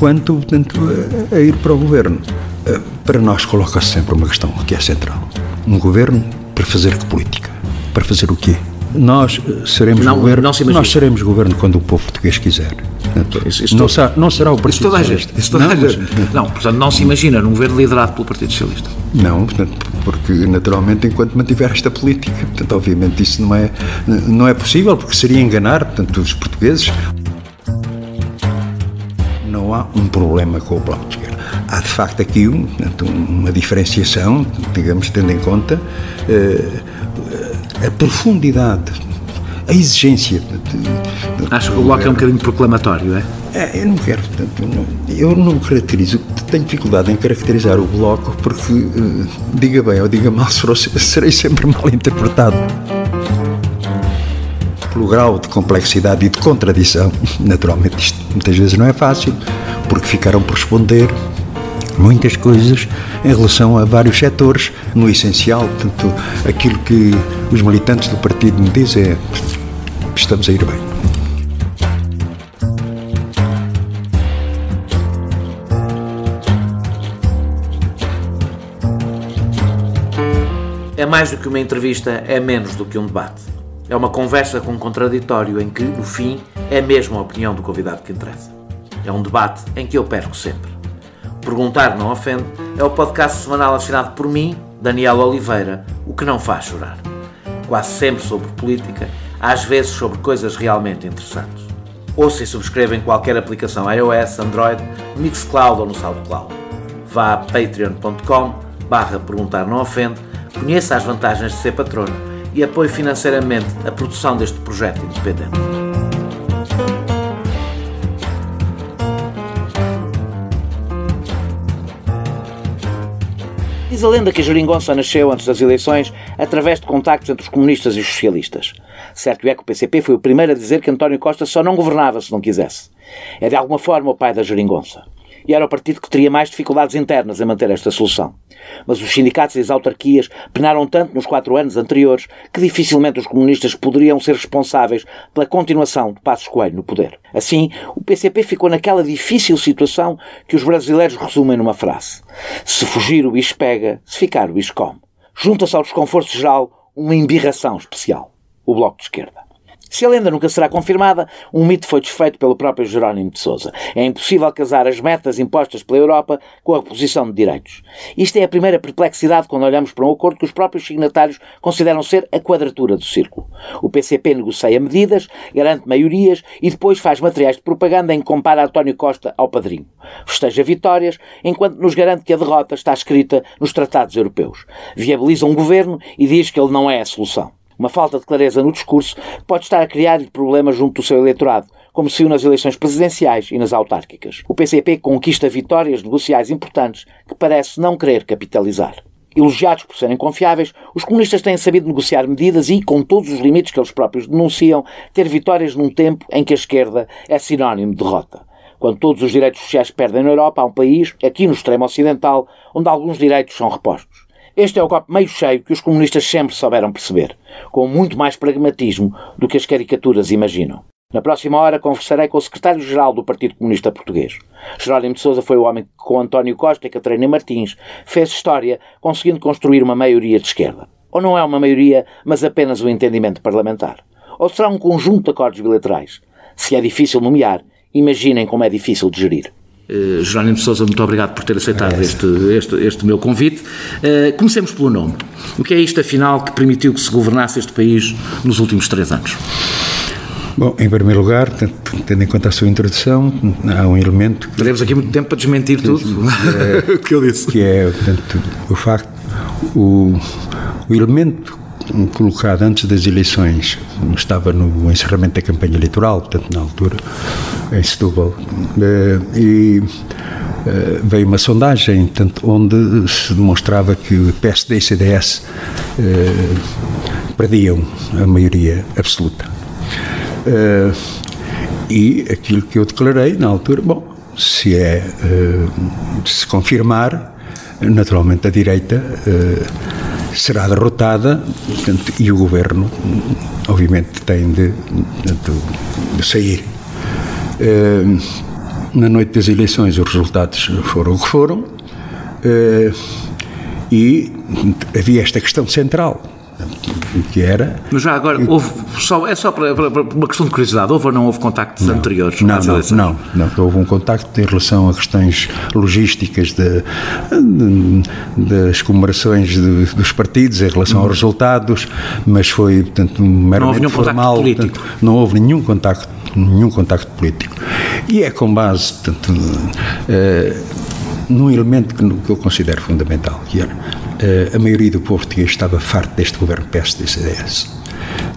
quanto, portanto, a ir para o governo. Para nós coloca-se sempre uma questão que é central. Um governo para fazer que política? Para fazer o quê? Nós seremos governo. Nós seremos governo quando o povo português quiser. Portanto, não será o Partido Socialista. Não, portanto, não se imagina num governo liderado pelo Partido Socialista. Não, portanto, porque naturalmente enquanto mantiver esta política, portanto, obviamente isso não é possível, porque seria enganar, portanto, os portugueses. Não há um problema com o Bloco de Esquerda. Há de facto aqui uma diferenciação, digamos, tendo em conta a profundidade, a exigência. Acho que o Bloco é um bocadinho proclamatório, é? Eu não quero, portanto, eu não caracterizo, tenho dificuldade em caracterizar o Bloco porque, diga bem ou diga mal, serei sempre mal interpretado. Pelo grau de complexidade e de contradição, naturalmente isto muitas vezes não é fácil, porque ficaram por responder muitas coisas em relação a vários setores. No essencial, portanto, aquilo que os militantes do partido me dizem é: estamos a ir bem. É mais do que uma entrevista, é menos do que um debate. É uma conversa com um contraditório em que, no fim, é mesmo a opinião do convidado que interessa. É um debate em que eu perco sempre. Perguntar Não Ofende é o podcast semanal assinado por mim, Daniel Oliveira, o que não faz chorar. Quase sempre sobre política, às vezes sobre coisas realmente interessantes. Ouça e subscreva em qualquer aplicação iOS, Android, Mixcloud ou no SoundCloud. Vá a patreon.com/perguntar não ofende, conheça as vantagens de ser patrono e apoie financeiramente a produção deste projeto independente. Diz a lenda que a geringonça nasceu antes das eleições através de contactos entre os comunistas e os socialistas. Certo é que o PCP foi o primeiro a dizer que António Costa só não governava se não quisesse. É de alguma forma o pai da geringonça. E era o partido que teria mais dificuldades internas em manter esta solução. Mas os sindicatos e as autarquias penaram tanto nos 4 anos anteriores que dificilmente os comunistas poderiam ser responsáveis pela continuação de Passos Coelho no poder. Assim, o PCP ficou naquela difícil situação que os brasileiros resumem numa frase: se fugir o bicho pega, se ficar o bicho come. Junta-se ao desconforto geral uma embirração especial: o Bloco de Esquerda. Se a lenda nunca será confirmada, um mito foi desfeito pelo próprio Jerónimo de Sousa. É impossível casar as metas impostas pela Europa com a reposição de direitos. Isto é a primeira perplexidade quando olhamos para um acordo que os próprios signatários consideram ser a quadratura do círculo. O PCP negocia medidas, garante maiorias e depois faz materiais de propaganda em que compara António Costa ao padrinho. Festeja vitórias, enquanto nos garante que a derrota está escrita nos tratados europeus. Viabiliza um governo e diz que ele não é a solução. Uma falta de clareza no discurso pode estar a criar-lhe problemas junto do seu eleitorado, como se viu nas eleições presidenciais e nas autárquicas. O PCP conquista vitórias negociais importantes que parece não querer capitalizar. Elogiados por serem confiáveis, os comunistas têm sabido negociar medidas e, com todos os limites que eles próprios denunciam, ter vitórias num tempo em que a esquerda é sinónimo de derrota. Quando todos os direitos sociais se perdem na Europa, há um país, aqui no extremo ocidental, onde alguns direitos são repostos. Este é o copo meio cheio que os comunistas sempre souberam perceber, com muito mais pragmatismo do que as caricaturas imaginam. Na próxima hora conversarei com o secretário-geral do Partido Comunista Português. Jerónimo de Sousa foi o homem que, com António Costa e Catarina Martins, fez história conseguindo construir uma maioria de esquerda. Ou não é uma maioria, mas apenas um entendimento parlamentar? Ou será um conjunto de acordos bilaterais? Se é difícil nomear, imaginem como é difícil de gerir. Jerónimo de Sousa, muito obrigado por ter aceitado este meu convite. Comecemos pelo nome. O que é isto, afinal, que permitiu que se governasse este país nos últimos 3 anos? Bom, em primeiro lugar, tendo em conta a sua introdução, há um elemento... Teremos aqui muito tempo para desmentir tudo o que eu disse. Que é, portanto, o facto, o elemento colocado antes das eleições, estava no encerramento da campanha eleitoral, portanto, na altura, em Setúbal, e veio uma sondagem, portanto, onde se demonstrava que o PSD e CDS perdiam a maioria absoluta. E aquilo que eu declarei na altura, bom, se confirmar, naturalmente a direita será derrotada, portanto, e o governo, obviamente, tem de sair. na noite das eleições os resultados foram o que foram, e havia esta questão central, que era... Mas já agora, é só para uma questão de curiosidade, houve ou não houve contactos anteriores? Não, houve um contacto em relação a questões logísticas das comemorações dos partidos, em relação aos resultados, mas foi, portanto, meramente formal. Portanto, não houve nenhum contacto político. E é com base, portanto, num elemento que eu considero fundamental, que era a maioria do povo português estava farto deste governo PSD-CDS.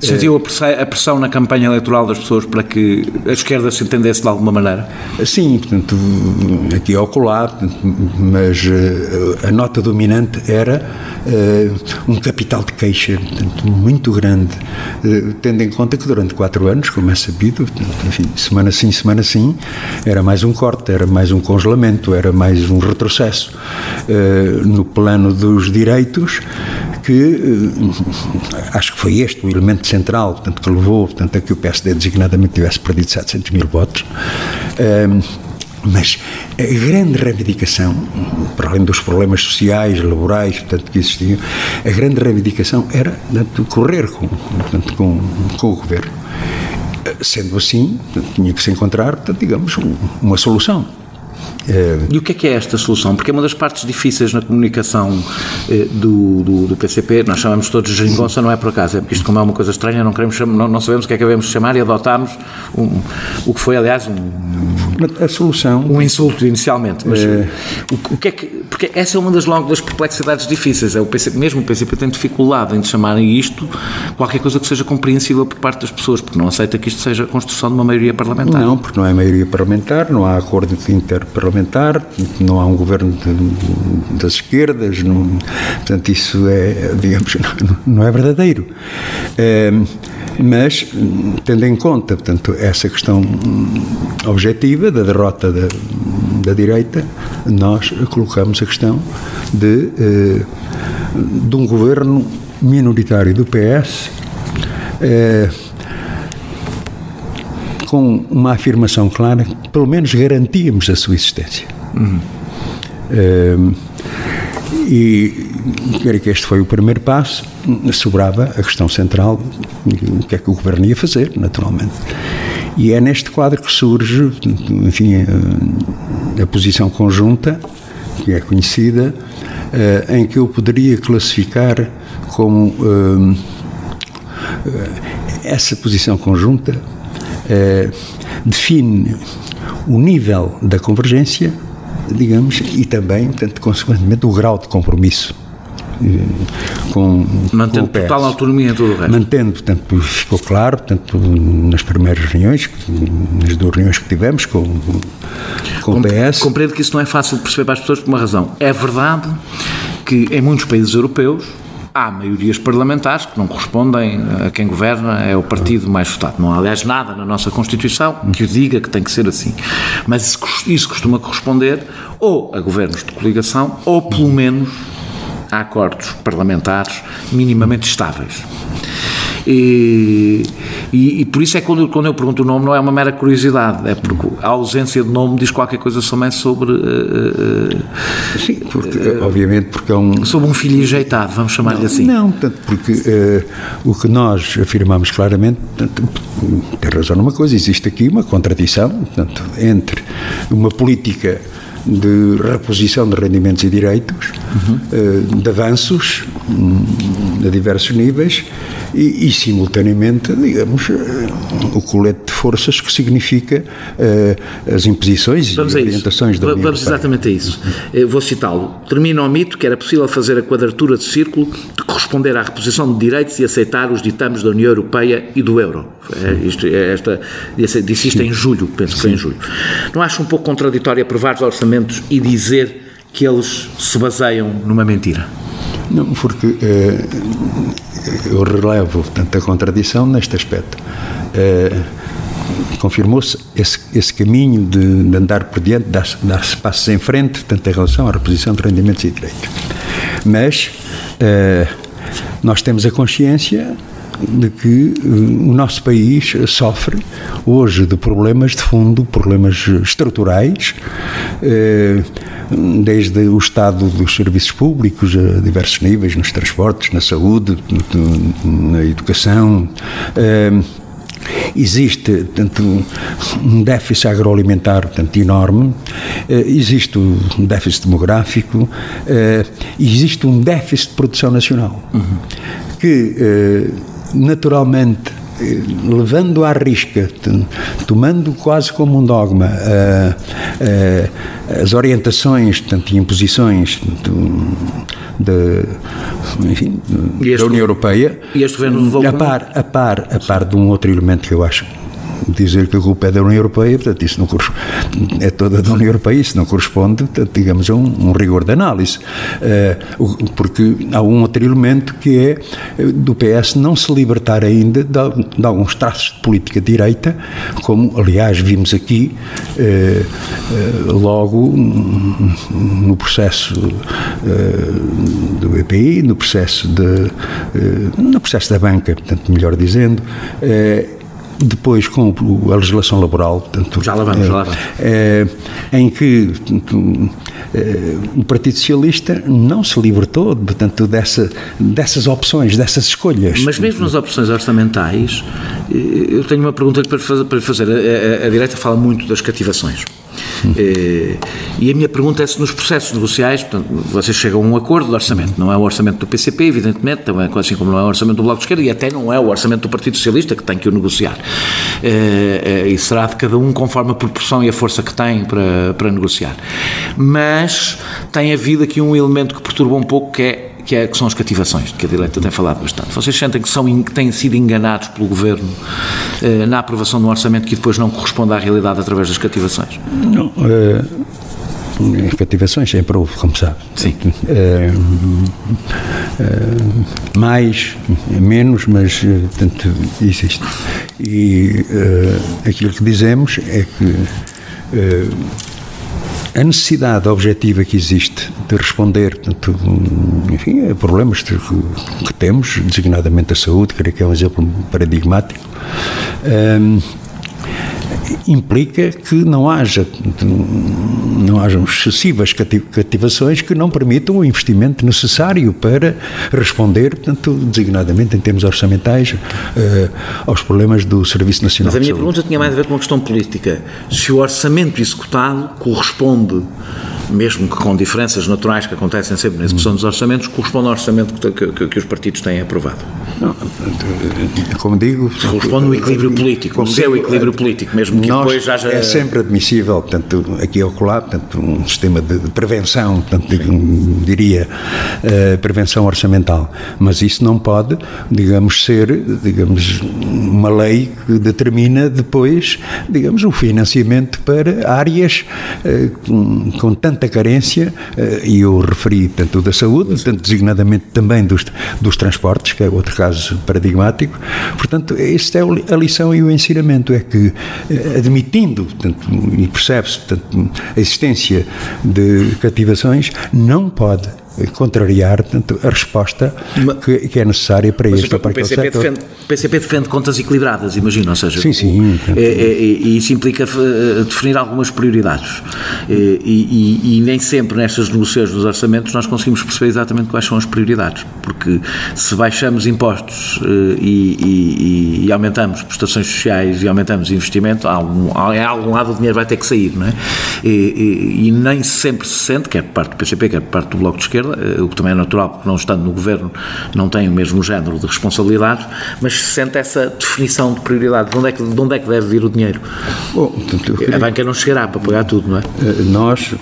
Sentiu a pressão na campanha eleitoral das pessoas para que a esquerda se entendesse de alguma maneira? Sim, portanto, aqui ao colar, mas a nota dominante era um capital de queixa, portanto, muito grande, tendo em conta que durante 4 anos, como é sabido, portanto, enfim, semana sim, semana sim, era mais um corte, era mais um congelamento, era mais um retrocesso no plano dos direitos, que acho que foi este o elemento central, portanto, que levou, portanto, a que o PSD designadamente tivesse perdido 700 mil votos. Mas a grande reivindicação, para além dos problemas sociais, laborais, portanto, que existiam, a grande reivindicação era, portanto, correr com o governo. Sendo assim, portanto, tinha que se encontrar, portanto, digamos, uma solução. E o que é esta solução? Porque é uma das partes difíceis na comunicação do PCP, nós chamamos todos de geringonça, não é por acaso, é porque isto, como é uma coisa estranha, não sabemos o que é que devemos chamar, e adotámos o que foi, aliás, a solução, um insulto inicialmente, mas o que é que, porque essa é uma das perplexidades difíceis, mesmo o PCP tem dificuldade em chamarem isto qualquer coisa que seja compreensível por parte das pessoas, porque não aceita que isto seja a construção de uma maioria parlamentar. Não, porque não é maioria parlamentar, não há acordo interparlamentar, não há um governo das esquerdas, portanto, isso é, digamos, não é verdadeiro. Mas, tendo em conta, portanto, essa questão objetiva da derrota da direita, nós colocamos a questão de um governo minoritário do PS, com uma afirmação clara que pelo menos garantíamos a sua existência. E creio que este foi o primeiro passo. Sobrava a questão central, o que é que o governo ia fazer, naturalmente. E é neste quadro que surge, enfim, a posição conjunta, que é conhecida, em que eu poderia classificar como essa posição conjunta define o nível da convergência, digamos, e também, portanto, consequentemente, o grau de compromisso mantendo total autonomia em todo o resto. Mantendo, portanto, ficou claro, portanto, nas primeiras reuniões, nas 2 reuniões que tivemos com o PS. Compreendo que isso não é fácil de perceber para as pessoas por uma razão. É verdade que em muitos países europeus há maiorias parlamentares que não correspondem a quem governa, é o partido mais votado. Não há, aliás, nada na nossa Constituição que o diga que tem que ser assim. Mas isso costuma corresponder ou a governos de coligação ou, pelo menos, a acordos parlamentares minimamente estáveis. E por isso é que quando eu pergunto o nome não é uma mera curiosidade, é porque a ausência de nome diz qualquer coisa somente sobre... Sim, porque, obviamente, porque é sobre um filho enjeitado, vamos chamar-lhe assim. Não, portanto, porque o que nós afirmamos claramente, portanto, tem razão numa coisa, existe aqui uma contradição, portanto, entre uma política de reposição de rendimentos e direitos, de avanços a diversos níveis e simultaneamente, digamos, o colete de forças que significa as imposições e orientações da União Europeia. Vamos exatamente a isso. Vou citá-lo. Termina o mito que era possível fazer a quadratura de círculo de corresponder à reposição de direitos e aceitar os ditames da União Europeia e do euro. Disse isto em julho, penso que foi em julho. Não acho um pouco contraditório aprovar os orçamentos e dizer que eles se baseiam numa mentira? Não, porque eu relevo, portanto, a contradição neste aspecto. Confirmou-se esse caminho de andar por diante, dar-se passos em frente, portanto, em relação à reposição de rendimentos e direitos. Mas nós temos a consciência de que o nosso país sofre hoje de problemas de fundo, problemas estruturais, desde o estado dos serviços públicos a diversos níveis, nos transportes, na saúde, na educação. Existe, portanto, um déficit agroalimentar, portanto, enorme, existe um déficit demográfico, existe um déficit de produção nacional, que, naturalmente, levando à risca, tomando quase como um dogma as orientações, portanto, e imposições enfim, da União Europeia, e este governo a par de um outro elemento que eu acho, dizer que a culpa é da União Europeia, portanto, isso não é toda da União Europeia, isso não corresponde, portanto, digamos, a um rigor de análise, porque há um outro elemento que é do PS não se libertar ainda de alguns traços de política de direita, como, aliás, vimos aqui logo no processo do BPI, no processo da banca, portanto, melhor dizendo, depois com a legislação laboral, portanto, já lá vamos. Em que o Partido Socialista não se libertou, portanto, dessas opções, dessas escolhas. Mas mesmo nas opções orçamentais, eu tenho uma pergunta para fazer. A direita fala muito das cativações. E a minha pergunta é se nos processos negociais, portanto, vocês chegam a um acordo de orçamento, não é o orçamento do PCP, evidentemente, também, assim como não é o orçamento do Bloco de Esquerda, e até não é o orçamento do Partido Socialista que tem que o negociar, e será de cada um conforme a proporção e a força que tem para negociar, mas tem havido aqui um elemento que perturba um pouco, que são as cativações, de que a direita tem falado bastante. Vocês sentem que têm sido enganados pelo Governo na aprovação de um orçamento que depois não corresponde à realidade através das cativações? Não, cativações sempre houve, como sabe. Sim. Mais, menos, mas portanto, existe. E aquilo que dizemos é que a necessidade objetiva que existe de responder, portanto, enfim, a problemas que temos, designadamente a saúde, creio que é um exemplo paradigmático, implica que não hajam excessivas cativações que não permitam o investimento necessário para responder, portanto, designadamente em termos orçamentais, aos problemas do Serviço Nacional de Saúde. Mas a minha pergunta tinha mais a ver com uma questão política. Se o orçamento executado corresponde, mesmo que com diferenças naturais que acontecem sempre na execução dos orçamentos, corresponde ao orçamento que os partidos têm aprovado? Não, como digo... Se corresponde ao equilíbrio político, o seu equilíbrio político, mesmo que depois haja... É sempre admissível, portanto, aqui ao colar, portanto, um sistema de prevenção, portanto, diria, prevenção orçamental, mas isso não pode, digamos, ser, digamos, uma lei que determina depois, digamos, o financiamento para áreas com tanta carência, e eu referi, portanto, da saúde, portanto, designadamente também dos transportes, que é outro caso paradigmático. Portanto, esta é a lição e o ensinamento, é que, admitindo, portanto, e percebe-se, portanto, a existência de cativações, não pode contrariar, portanto, a resposta que é necessária para este ou para aquele setor. O PCP defende contas equilibradas, imagino, ou seja, sim. E isso implica definir algumas prioridades, e nem sempre nestas negociações dos orçamentos nós conseguimos perceber exatamente quais são as prioridades, porque se baixamos impostos e aumentamos prestações sociais e aumentamos investimento, em algum lado o dinheiro vai ter que sair, não é? E nem sempre se sente, quer por parte do PCP, quer por parte do Bloco de Esquerda, o que também é natural, porque não estando no Governo não tem o mesmo género de responsabilidades, mas se sente essa definição de prioridade, de onde é que deve vir o dinheiro? Bom, portanto, a banca não chegará para pagar tudo, não é? Nós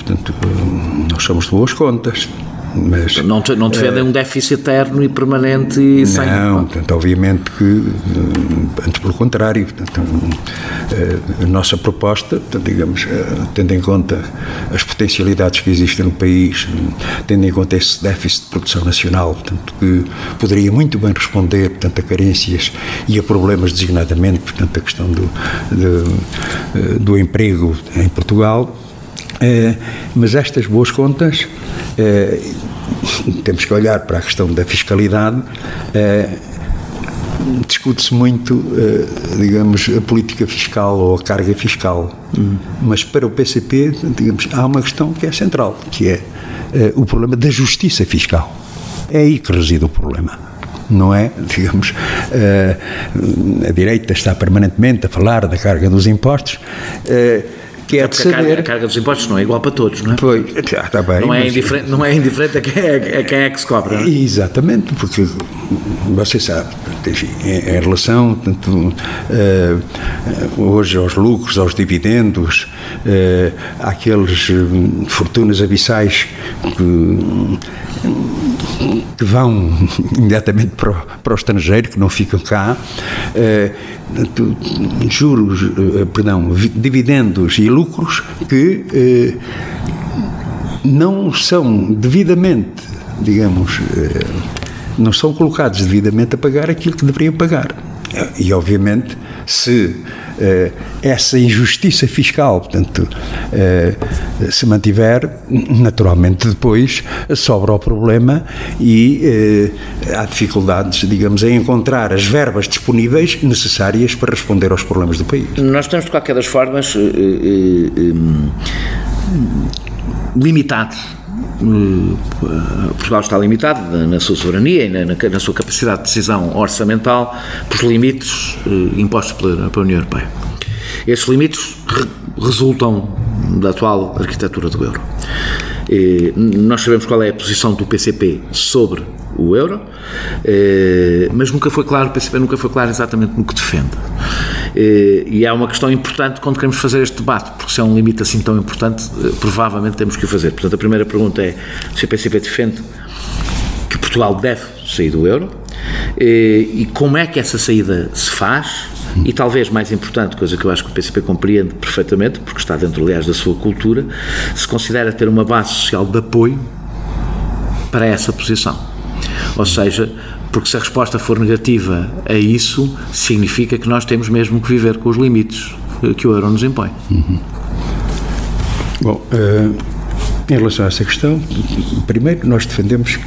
somos de boas contas. Mas, não defendem um déficit eterno e permanente e sem... Não, portanto, obviamente que, antes pelo contrário, portanto, a nossa proposta, portanto, digamos, tendo em conta as potencialidades que existem no país, tendo em conta esse déficit de produção nacional, portanto, que poderia muito bem responder, portanto, a carências e a problemas designadamente, portanto, a questão do emprego em Portugal, mas estas boas contas, temos que olhar para a questão da fiscalidade, discute-se muito, digamos, a política fiscal ou a carga fiscal. Mas para o PCP, digamos, há uma questão que é central, que é o problema da justiça fiscal. É aí que reside o problema. Não é, digamos, a direita está permanentemente a falar da carga dos impostos, que é de saber... A carga dos impostos não é igual para todos, não é? Pois, está bem. Não é indiferente a quem é que se cobra, não é? Exatamente, porque você sabe, enfim, em relação, portanto, hoje aos lucros, aos dividendos, àqueles fortunas abissais que vão imediatamente para o estrangeiro, que não ficam cá, dividendos e lucros que não são devidamente, digamos, não são colocados devidamente a pagar aquilo que deveriam pagar. E, obviamente, se essa injustiça fiscal, portanto, se mantiver, naturalmente depois sobra o problema e há dificuldades, digamos, em encontrar as verbas disponíveis necessárias para responder aos problemas do país. Nós estamos, de qualquer das formas, limitados. Portugal está limitado na sua soberania e na sua capacidade de decisão orçamental pelos limites impostos pela União Europeia. Esses limites resultam da atual arquitetura do euro. Nós sabemos qual é a posição do PCP sobre o euro, mas nunca foi claro, o PCP nunca foi claro exatamente no que defende. E é uma questão importante quando queremos fazer este debate, porque se é um limite assim tão importante, provavelmente temos que o fazer. Portanto, a primeira pergunta é se o PCP defende que Portugal deve sair do euro, e como é que essa saída se faz, e talvez mais importante, coisa que eu acho que o PCP compreende perfeitamente, porque está dentro, aliás, da sua cultura, se considera ter uma base social de apoio para essa posição. Ou seja, porque se a resposta for negativa a isso, significa que nós temos mesmo que viver com os limites que o euro nos impõe. Bom, em relação a essa questão, primeiro nós defendemos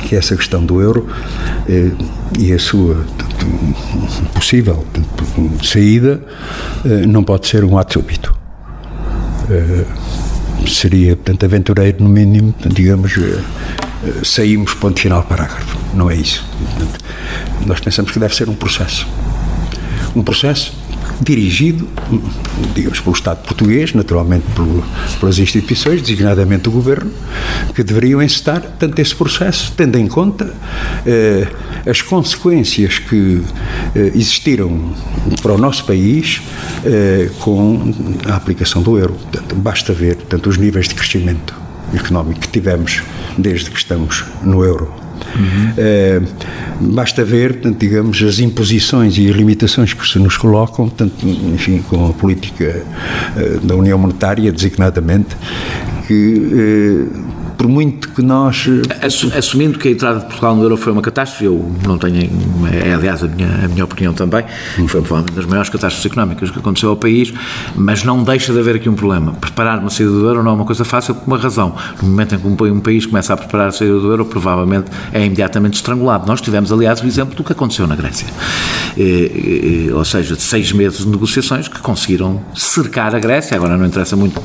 que essa questão do euro e a sua possível saída não pode ser um ato súbito. Seria, portanto, aventureiro, no mínimo, digamos, saímos, ponto final, parágrafo. Não é isso. Portanto, nós pensamos que deve ser um processo dirigido, digamos, pelo Estado português, naturalmente pelas instituições, designadamente o Governo, que deveriam encetar, tanto esse processo, tendo em conta as consequências que existiram para o nosso país com a aplicação do euro. Portanto, basta ver, portanto, os níveis de crescimento económico que tivemos desde que estamos no euro. Basta ver, portanto, digamos, as imposições e as limitações que se nos colocam, portanto, enfim, com a política da União Monetária, designadamente, que por muito que nós... Assumindo que a entrada de Portugal no euro foi uma catástrofe, eu não tenho, aliás, a minha opinião também, foi provavelmente das maiores catástrofes económicas que aconteceu ao país, mas não deixa de haver aqui um problema. Preparar uma saída do euro não é uma coisa fácil por uma razão. No momento em que um país começa a preparar a saída do euro, provavelmente é imediatamente estrangulado. Nós tivemos, aliás, o exemplo do que aconteceu na Grécia. Ou seja, de 6 meses de negociações que conseguiram cercar a Grécia. Agora não interessa muito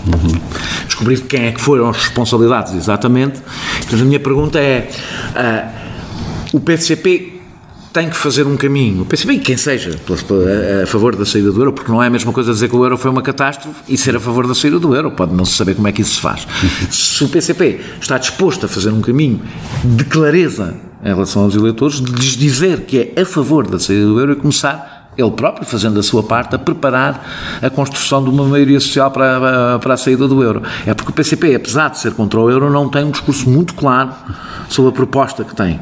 descobrir quem é que foram as responsabilidades, exatamente. Então a minha pergunta é, o PCP tem que fazer um caminho, o PCP e quem seja a favor da saída do euro, porque não é a mesma coisa dizer que o euro foi uma catástrofe e ser a favor da saída do euro, pode não se saber como é que isso se faz. Se o PCP está disposto a fazer um caminho de clareza em relação aos eleitores, de lhes dizer que é a favor da saída do euro e começar ele próprio, fazendo a sua parte, a preparar a construção de uma maioria social para a saída do euro. É porque o PCP, apesar de ser contra o euro, não tem um discurso muito claro sobre a proposta que tem.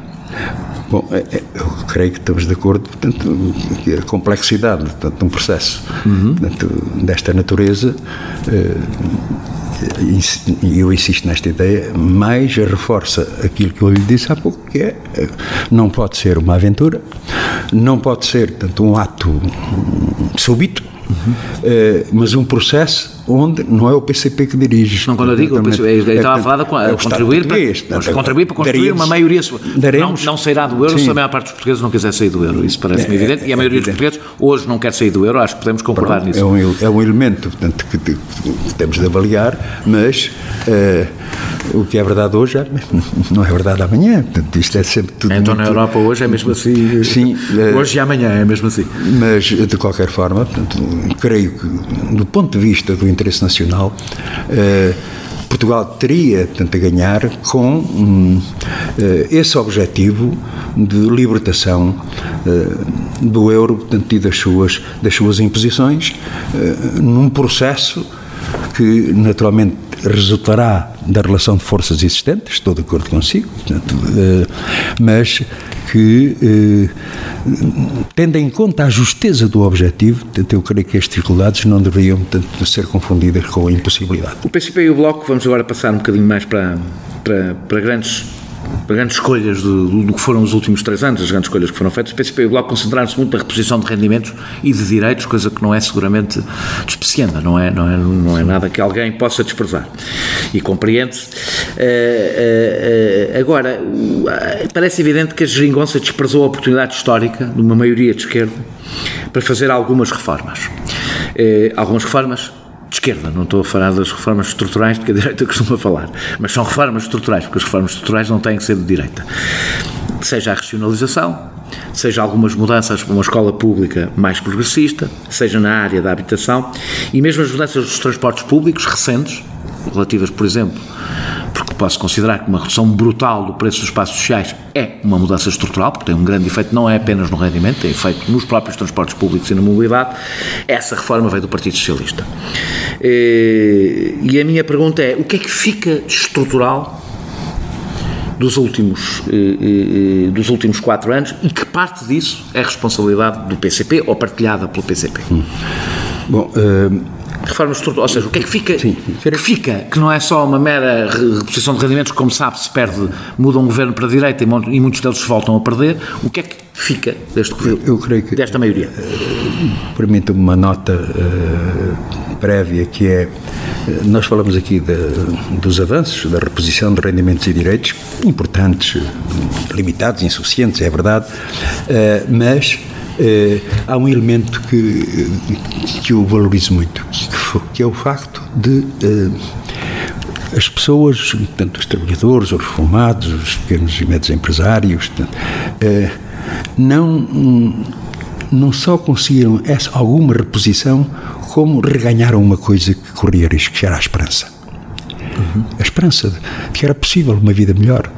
Bom, eu creio que estamos de acordo, portanto, que a complexidade, portanto, de um processo portanto, desta natureza, e eu insisto nesta ideia, mais reforça aquilo que eu lhe disse há pouco, que é, não pode ser uma aventura, não pode ser, portanto, um ato súbito, mas um processo onde não é o PCP que dirige. Não, quando eu digo o PCP, eu estava a falar de contribuir para construir uma maioria. Não sairá do euro se a maior parte dos portugueses não quiser sair do euro. Isso parece-me evidente. E a maioria dos portugueses hoje não quer sair do euro. Acho que podemos concordar nisso. É um elemento, portanto, que temos de avaliar, mas o que é verdade hoje não é verdade amanhã. Portanto, isto é sempre tudo. Então na Europa hoje é mesmo assim. Sim, hoje e amanhã é mesmo assim. Mas, de qualquer forma, portanto, creio que, do ponto de vista do interesse nacional, Portugal teria, portanto, a ganhar com esse objetivo de libertação do euro, portanto, e das suas imposições, num processo que, naturalmente, resultará da relação de forças existentes, estou de acordo consigo, portanto, mas que, tendo em conta a justeza do objetivo, portanto, eu creio que as dificuldades não deveriam, portanto, ser confundidas com a impossibilidade. O PCP e o Bloco, vamos agora passar um bocadinho mais para grandes escolhas do que foram os últimos 3 anos, as grandes escolhas que foram feitas. O PCP e o Bloco concentraram-se muito na reposição de rendimentos e de direitos, coisa que não é seguramente despreciada, não é nada que alguém possa desprezar. E compreende-se. Agora, parece evidente que a geringonça desprezou a oportunidade histórica de uma maioria de esquerda para fazer algumas reformas. De esquerda, não estou a falar das reformas estruturais de que a direita costuma falar, mas são reformas estruturais, porque as reformas estruturais não têm que ser de direita. Seja a regionalização, seja algumas mudanças para uma escola pública mais progressista, seja na área da habitação, e mesmo as mudanças dos transportes públicos recentes, relativas, por exemplo, porque posso considerar que uma redução brutal do preço dos espaços sociais é uma mudança estrutural, porque tem um grande efeito, não é apenas no rendimento, tem efeito nos próprios transportes públicos e na mobilidade. Essa reforma veio do Partido Socialista. E a minha pergunta é, o que é que fica estrutural dos últimos 4 anos e que parte disso é responsabilidade do PCP ou partilhada pelo PCP? Bom... Reforma estrutural, ou seja, o que é que fica? Sim, que não é só uma mera reposição de rendimentos, como sabe, se perde, muda um governo para a direita e muitos deles se voltam a perder. O que é que fica desta maioria? Permita-me uma nota prévia, que é, nós falamos aqui dos avanços, da reposição de rendimentos e direitos, importantes, limitados, insuficientes, é verdade, mas... há um elemento que eu valorizo muito, que é o facto de as pessoas, portanto, os trabalhadores, os reformados, os pequenos e médios empresários, portanto, não só conseguiram alguma reposição, como reganharam uma coisa que corria risco, que era a esperança. A esperança de que era possível uma vida melhor.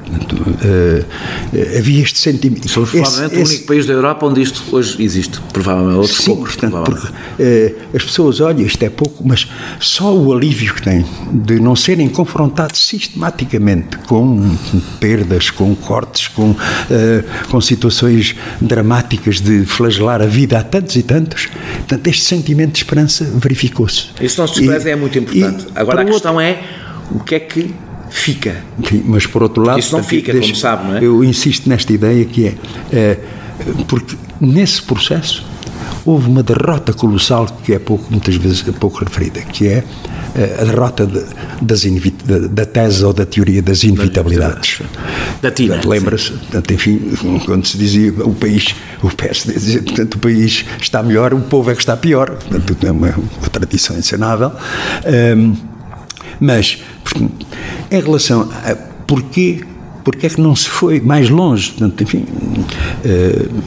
Havia este sentimento. Somos provavelmente o único país da Europa onde isto hoje existe. Provavelmente outros poucos. Portanto, porque as pessoas olham, isto é pouco, mas só o alívio que têm de não serem confrontados sistematicamente com perdas, com cortes, com situações dramáticas de flagelar a vida há tantos e tantos. Portanto, este sentimento de esperança verificou-se. Isso não se despreza, é muito importante. Agora a questão é o que é que fica. Sim, mas por outro lado... Isso não fica, como sabe, não é? Eu insisto nesta ideia que porque nesse processo houve uma derrota colossal que é muitas vezes pouco referida, que é a derrota da tese ou da teoria das inevitabilidades. Da TINA. Lembra-se, portanto, enfim, quando se dizia o PSD dizia, portanto, o país está melhor, o povo é que está pior. Portanto, é uma tradição encenável. Mas, em relação a porque é que não se foi mais longe? Portanto, enfim,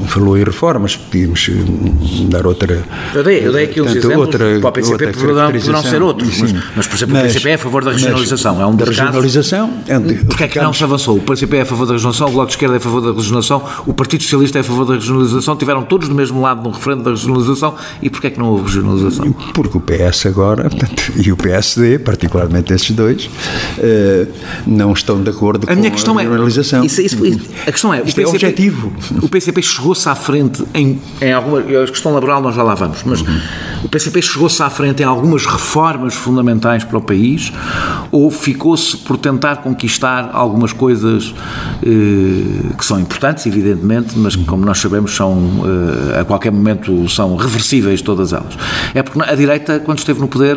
falou em reformas, podíamos dar outra... Eu dei aqui uns exemplos, para o PCP poderão ser outros, mas por exemplo, o PCP é a favor da regionalização, é um dos casos. Porque é que não se avançou? O PCP é a favor da regionalização, o Bloco de Esquerda é a favor da regionalização, o Partido Socialista é a favor da regionalização, tiveram todos do mesmo lado no referendo da regionalização, e porquê é que não houve regionalização? Porque o PS agora, e o PSD, particularmente esses dois, não estão de acordo com... A minha questão é, generalização. A questão é, isto é objetivo. O PCP chegou-se à frente em alguma... A questão laboral nós já lá vamos, mas o PCP chegou-se à frente em algumas reformas fundamentais para o país, ou ficou-se por tentar conquistar algumas coisas que são importantes, evidentemente, mas que, como nós sabemos, são, a qualquer momento são reversíveis todas elas. É porque a direita, quando esteve no poder,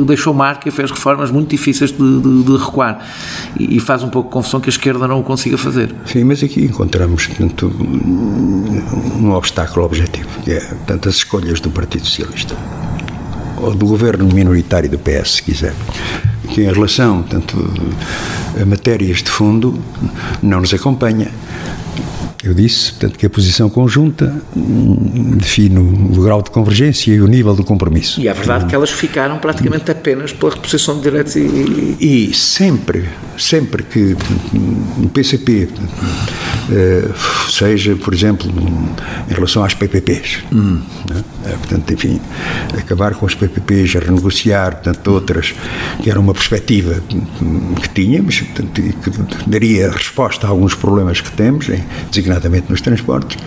deixou marca e fez reformas muito difíceis de recuar, e faz um pouco de confusão que a esquerda não o consiga fazer. Sim, mas aqui encontramos, portanto, um obstáculo objetivo, que é, portanto, as escolhas do Partido Socialista, ou do governo minoritário do PS, se quiser, que em relação, portanto, a matérias de fundo não nos acompanha. Eu disse, portanto, que a posição conjunta define o grau de convergência e o nível do compromisso. E é verdade que elas ficaram praticamente apenas pela reposição de direitos e sempre que o PCP, seja, por exemplo, em relação às PPPs, portanto, enfim, acabar com as PPPs, a renegociar, portanto, outras, que era uma perspectiva que tínhamos, portanto, que daria resposta a alguns problemas que temos, designadamente nos transportes,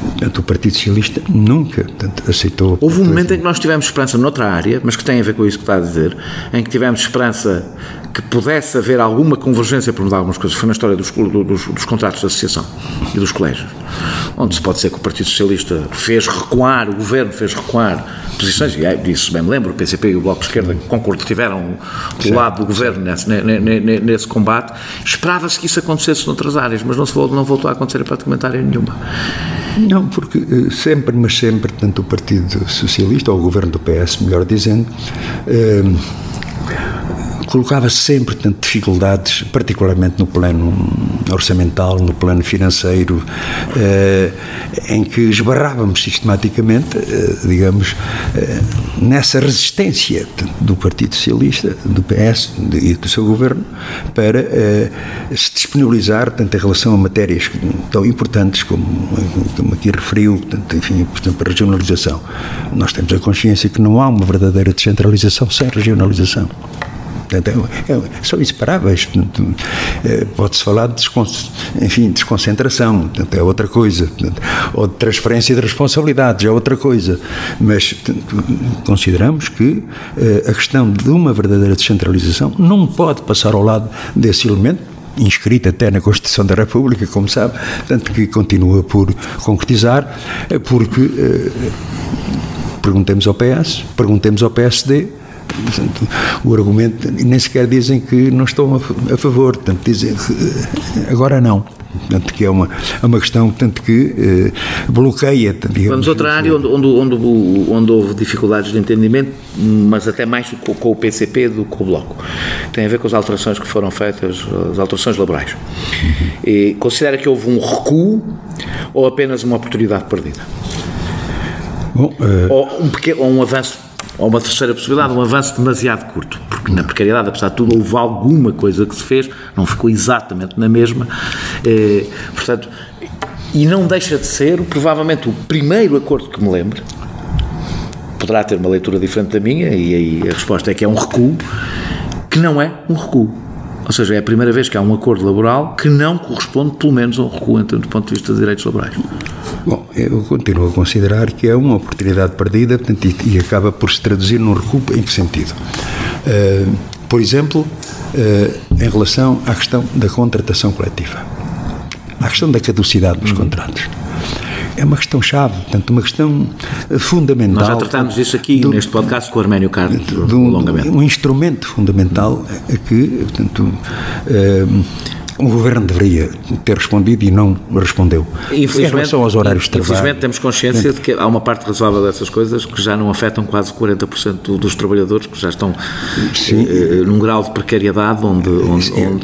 portanto, o Partido Socialista nunca, portanto, aceitou... Houve um momento em que nós tivemos esperança noutra área, mas que tem a ver com isso que está a dizer, em que tivemos esperança que pudesse haver alguma convergência para mudar algumas coisas. Foi na história dos contratos de associação e dos colégios, onde se pode dizer que o Partido Socialista fez recuar, o governo fez recuar posições, e disso bem me lembro, o PCP e o Bloco de Esquerda estiveram do lado do governo nesse combate. Esperava-se que isso acontecesse noutras áreas, mas não voltou a acontecer em praticamente área nenhuma. Não, porque sempre, tanto o Partido Socialista, ou o governo do PS, melhor dizendo, colocava sempre, portanto, dificuldades, particularmente no plano orçamental, no plano financeiro, em que esbarrávamos sistematicamente, digamos, nessa resistência do Partido Socialista, do PS e do seu governo, para se disponibilizar, portanto, em relação a matérias tão importantes como aqui referiu, portanto, enfim, por exemplo, a regionalização. Nós temos a consciência que não há uma verdadeira descentralização sem regionalização. São inseparáveis. Pode-se falar de desconcentração, é outra coisa, ou de transferência de responsabilidades, é outra coisa, mas consideramos que a questão de uma verdadeira descentralização não pode passar ao lado desse elemento, inscrito até na Constituição da República, como sabe, tanto que continua por concretizar, porque perguntemos ao PS, perguntemos ao PSD. Portanto, o argumento, nem sequer dizem que não estão a favor, portanto, dizem que agora não. Portanto, que é uma questão, portanto, que bloqueia. Digamos, vamos a outra área onde houve dificuldades de entendimento, mas até mais com o PCP do que com o Bloco. Tem a ver com as alterações que foram feitas, as alterações laborais. E considera que houve um recuo ou apenas uma oportunidade perdida? Bom, ou um avanço, ou uma terceira possibilidade, um avanço demasiado curto, porque na precariedade, apesar de tudo, houve alguma coisa que se fez, não ficou exatamente na mesma, portanto, e não deixa de ser, provavelmente, o primeiro acordo que me lembro, poderá ter uma leitura diferente da minha, e aí a resposta é que é um recuo, que não é um recuo. Ou seja, é a primeira vez que há um acordo laboral que não corresponde, pelo menos, a um recuo do ponto de vista de direitos laborais. Bom, eu continuo a considerar que é uma oportunidade perdida, portanto, e acaba por se traduzir num recuo. Em que sentido? Por exemplo, em relação à questão da contratação coletiva, à questão da caducidade dos contratos. É uma questão-chave, portanto, uma questão fundamental. Nós já tratámos disso aqui neste podcast com o Arménio Carlos, longamente. Um instrumento fundamental a que, portanto, o Governo deveria ter respondido e não respondeu. Em relação aos horários de trabalho. Infelizmente temos consciência de que há uma parte razoável dessas coisas que já não afetam quase 40% dos trabalhadores, que já estão num grau de precariedade onde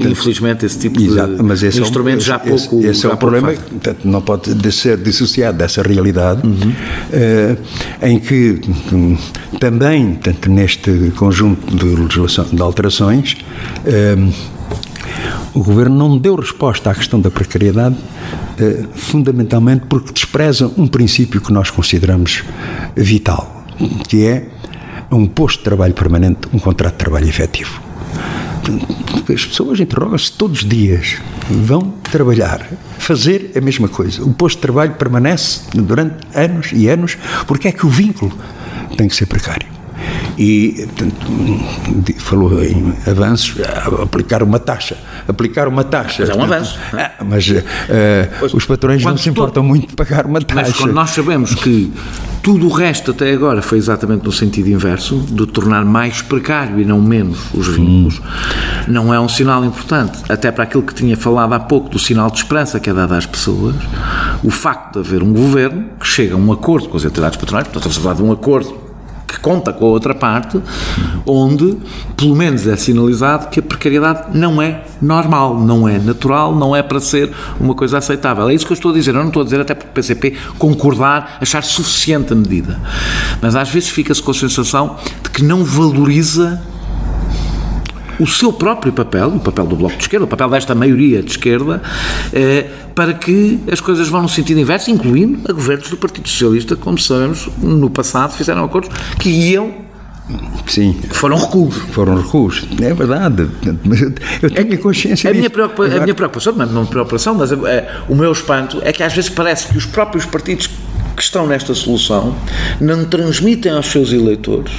infelizmente esse tipo de instrumento já pouco... Esse é o problema, portanto, não pode ser dissociado dessa realidade, em que também, tanto neste conjunto de legislação, de alterações, o Governo não deu resposta à questão da precariedade, fundamentalmente porque despreza um princípio que nós consideramos vital, que é um posto de trabalho permanente, um contrato de trabalho efetivo. as pessoas interrogam-se todos os dias, vão trabalhar, fazer a mesma coisa. O posto de trabalho permanece durante anos e anos, porque é que o vínculo tem que ser precário. E, portanto, falou em avanços, aplicar uma taxa. Mas é um avanço. Mas os patrões não se importam muito de pagar uma taxa. Mas quando nós sabemos que tudo o resto até agora foi exatamente no sentido inverso, de tornar mais precário e não menos os vínculos, não é um sinal importante. Até para aquilo que tinha falado há pouco, do sinal de esperança que é dado às pessoas, o facto de haver um governo que chega a um acordo com as entidades patronais, portanto estamos a falar de um acordo que conta com a outra parte, onde pelo menos é sinalizado que a precariedade não é normal, não é natural, não é para ser uma coisa aceitável. É isso que eu estou a dizer. Eu não estou a dizer até para o PCP concordar, achar suficiente a medida, mas às vezes fica-se com a sensação de que não valoriza o seu próprio papel, o papel do Bloco de Esquerda, o papel desta maioria de esquerda, para que as coisas vão no sentido inverso, incluindo a governos do Partido Socialista, como sabemos, no passado fizeram acordos que iam. Sim. Foram recuos. Foram recuos, é verdade. Mas eu tenho consciência disso. A minha preocupação, não é uma preocupação, mas o meu espanto é que às vezes parece que os próprios partidos que estão nesta solução não transmitem aos seus eleitores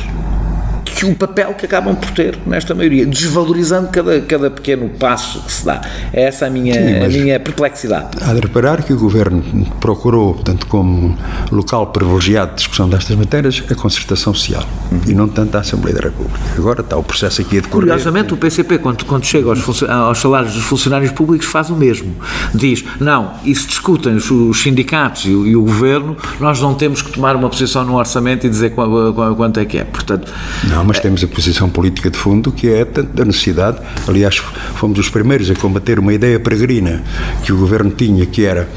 que o papel que acabam por ter nesta maioria, desvalorizando cada pequeno passo que se dá. É essa a minha perplexidade. Há de reparar que o Governo procurou, tanto como local privilegiado de discussão destas matérias, a concertação social, e não tanto a Assembleia da República. Agora está o processo aqui a decorrer. Curiosamente, o PCP, quando chega aos salários dos funcionários públicos, faz o mesmo. Diz, não, e se discutem os sindicatos e o Governo, nós não temos que tomar uma posição no orçamento e dizer quanto é que é. Portanto, não, mas temos a posição política de fundo, que é da necessidade. Aliás, fomos os primeiros a combater uma ideia peregrina que o Governo tinha, que era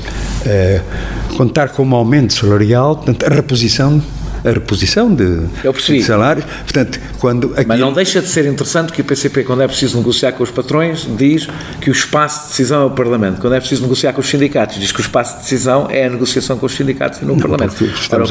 contar com um aumento salarial, portanto, a reposição de salários. Portanto, mas não deixa de ser interessante que o PCP, quando é preciso negociar com os patrões, diz que o espaço de decisão é o Parlamento. Quando é preciso negociar com os sindicatos, diz que o espaço de decisão é a negociação com os sindicatos e no Parlamento. Ora, o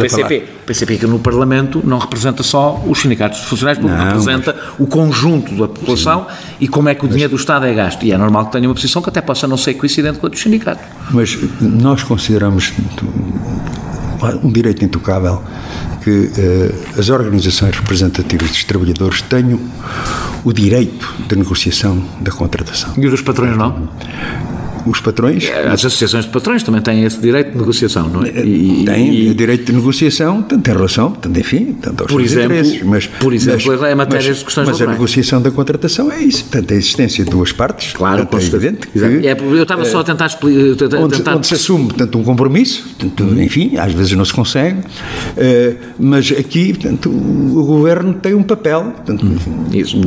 PCP que no Parlamento não representa só os sindicatos de funcionários, porque representa o conjunto da população. Sim. E como é que o dinheiro do Estado é gasto. E é normal que tenha uma posição que até possa não ser coincidente com a dos sindicatos. Mas nós consideramos um direito intocável que as organizações representativas dos trabalhadores tenham o direito de negociação da contratação. E os dos patrões não? Os patrões... As associações de patrões também têm esse direito de negociação, não é? Têm direito de negociação, tanto em relação, tanto aos seus interesses. Por exemplo, é matéria de questões laborais. Mas a negociação da contratação é isso, portanto, a existência de duas partes. Claro, é evidente que... eu estava só a tentar explicar... Onde se assume, portanto, um compromisso, portanto, enfim, às vezes não se consegue, mas aqui, portanto, o Governo tem um papel, portanto, isso.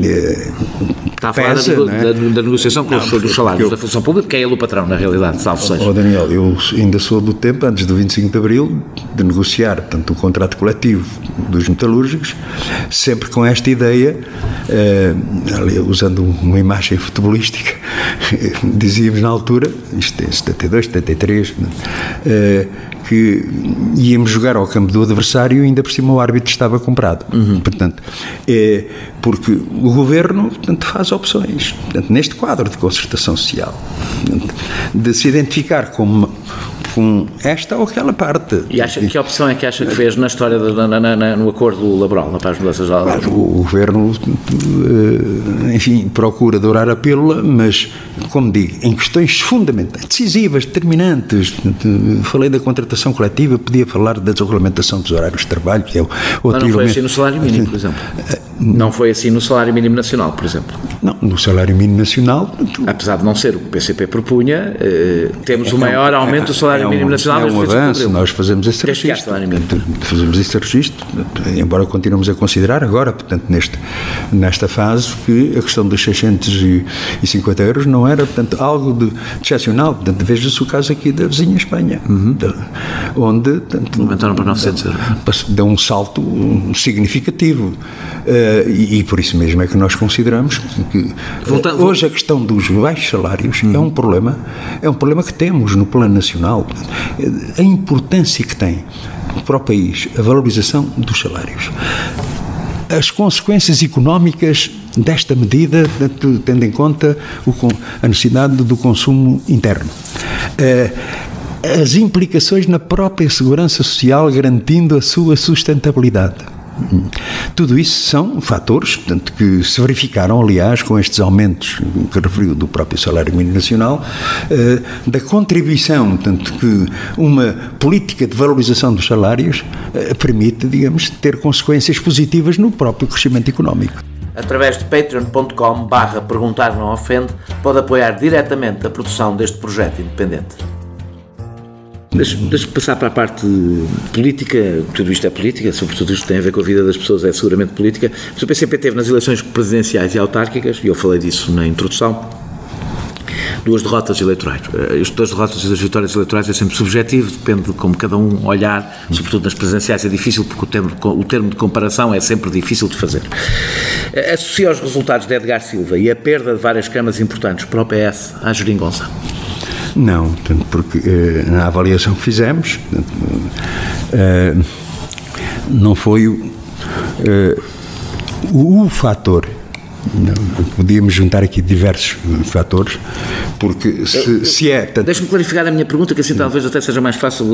Está a falar da negociação com os salários da função pública, que é ele o patrão, na realidade, salvo seja. Daniel, eu ainda sou do tempo, antes do 25 de Abril, de negociar, portanto, o contrato coletivo dos metalúrgicos, sempre com esta ideia, usando uma imagem futebolística, dizíamos na altura, isto é 72, 73, que íamos jogar ao campo do adversário e ainda por cima o árbitro estava comprado. Portanto, porque o Governo, portanto, faz opções, portanto, neste quadro de concertação social, portanto, de se identificar com esta ou aquela parte. E que opção é que acha que fez na história no acordo laboral, na paz de mudanças laborais? O Governo, enfim, procura dourar a pílula, mas, como digo, em questões fundamentais, decisivas, determinantes. Falei da contratação coletiva, podia falar da desregulamentação dos horários de trabalho, que é mas não foi assim no salário mínimo, por exemplo? Não foi assim no salário mínimo nacional, por exemplo? Não, no salário mínimo nacional... Apesar de não ser o que o PCP propunha, temos o maior aumento do salário mínimo nacional. É um avanço, nós fazemos esse registro. Fazemos esse registro, embora continuemos a considerar agora, portanto, nesta fase, que a questão dos 650 euros não era, portanto, algo de excepcional. Portanto, veja-se o caso aqui da vizinha Espanha, onde... aumentaram para 900 euros. Deu um salto significativo. E por isso mesmo é que nós consideramos que hoje a questão dos baixos salários é um problema que temos no plano nacional. A importância que tem para o país a valorização dos salários. As consequências económicas desta medida, tendo em conta a necessidade do consumo interno. As implicações na própria segurança social, garantindo a sua sustentabilidade. Tudo isso são fatores, portanto, que se verificaram, aliás, com estes aumentos que referiu do próprio salário mínimo nacional, da contribuição, portanto, que uma política de valorização dos salários permite, digamos, ter consequências positivas no próprio crescimento económico. Através de patreon.com/perguntar não ofende, pode apoiar diretamente a produção deste projeto independente. Deixa-me passar para a parte política. Tudo isto é política, sobretudo isto tem a ver com a vida das pessoas, é seguramente política. Mas o PCP teve nas eleições presidenciais e autárquicas, e eu falei disso na introdução, 2 derrotas eleitorais. As 2 derrotas e as vitórias eleitorais é sempre subjetivo, depende de como cada um olhar, sobretudo nas presidenciais é difícil, porque o termo de comparação é sempre difícil de fazer. Associa os resultados de Edgar Silva e a perda de várias câmaras importantes para o PS à geringonça? Não, portanto, porque na avaliação que fizemos, portanto, não foi o fator. Não, podíamos juntar aqui diversos fatores, porque se é... Deixa-me clarificar a minha pergunta, que assim talvez até seja mais fácil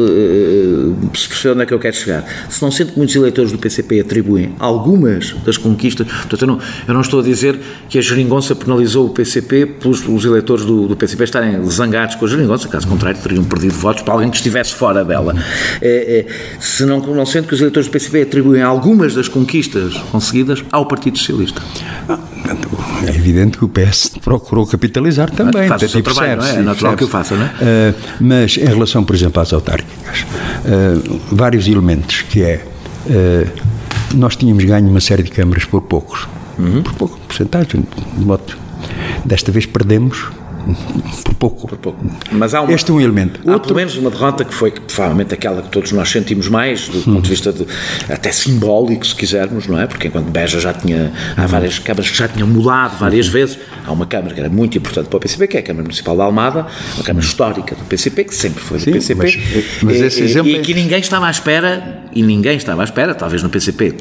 se perceber onde é que eu quero chegar. Se não sendo que muitos eleitores do PCP atribuem algumas das conquistas, portanto eu não estou a dizer que a geringonça penalizou o PCP pelos eleitores do PCP estarem zangados com a geringonça, caso contrário teriam perdido votos para alguém que estivesse fora dela. Se não sendo que os eleitores do PCP atribuem algumas das conquistas conseguidas ao Partido Socialista. É evidente que o PS procurou capitalizar também. Faz o seu trabalho, não é? É natural que o faça, não é? Mas em relação, por exemplo, às autárquicas, vários elementos, que é, nós tínhamos ganho uma série de câmaras por pouca porcentagem de votos. Desta vez perdemos por pouco. Mas há este é um elemento. Há pelo menos uma derrota que foi provavelmente aquela que todos nós sentimos mais, do ponto de vista até simbólico, se quisermos, não é? Porque enquanto Beja já tinha, há várias câmaras que já tinham mudado várias vezes, há uma câmara que era muito importante para o PCP, que é a Câmara Municipal de Almada, uma câmara histórica do PCP, que sempre foi do PCP, mas esse exemplo e que ninguém estava à espera, talvez no PCP...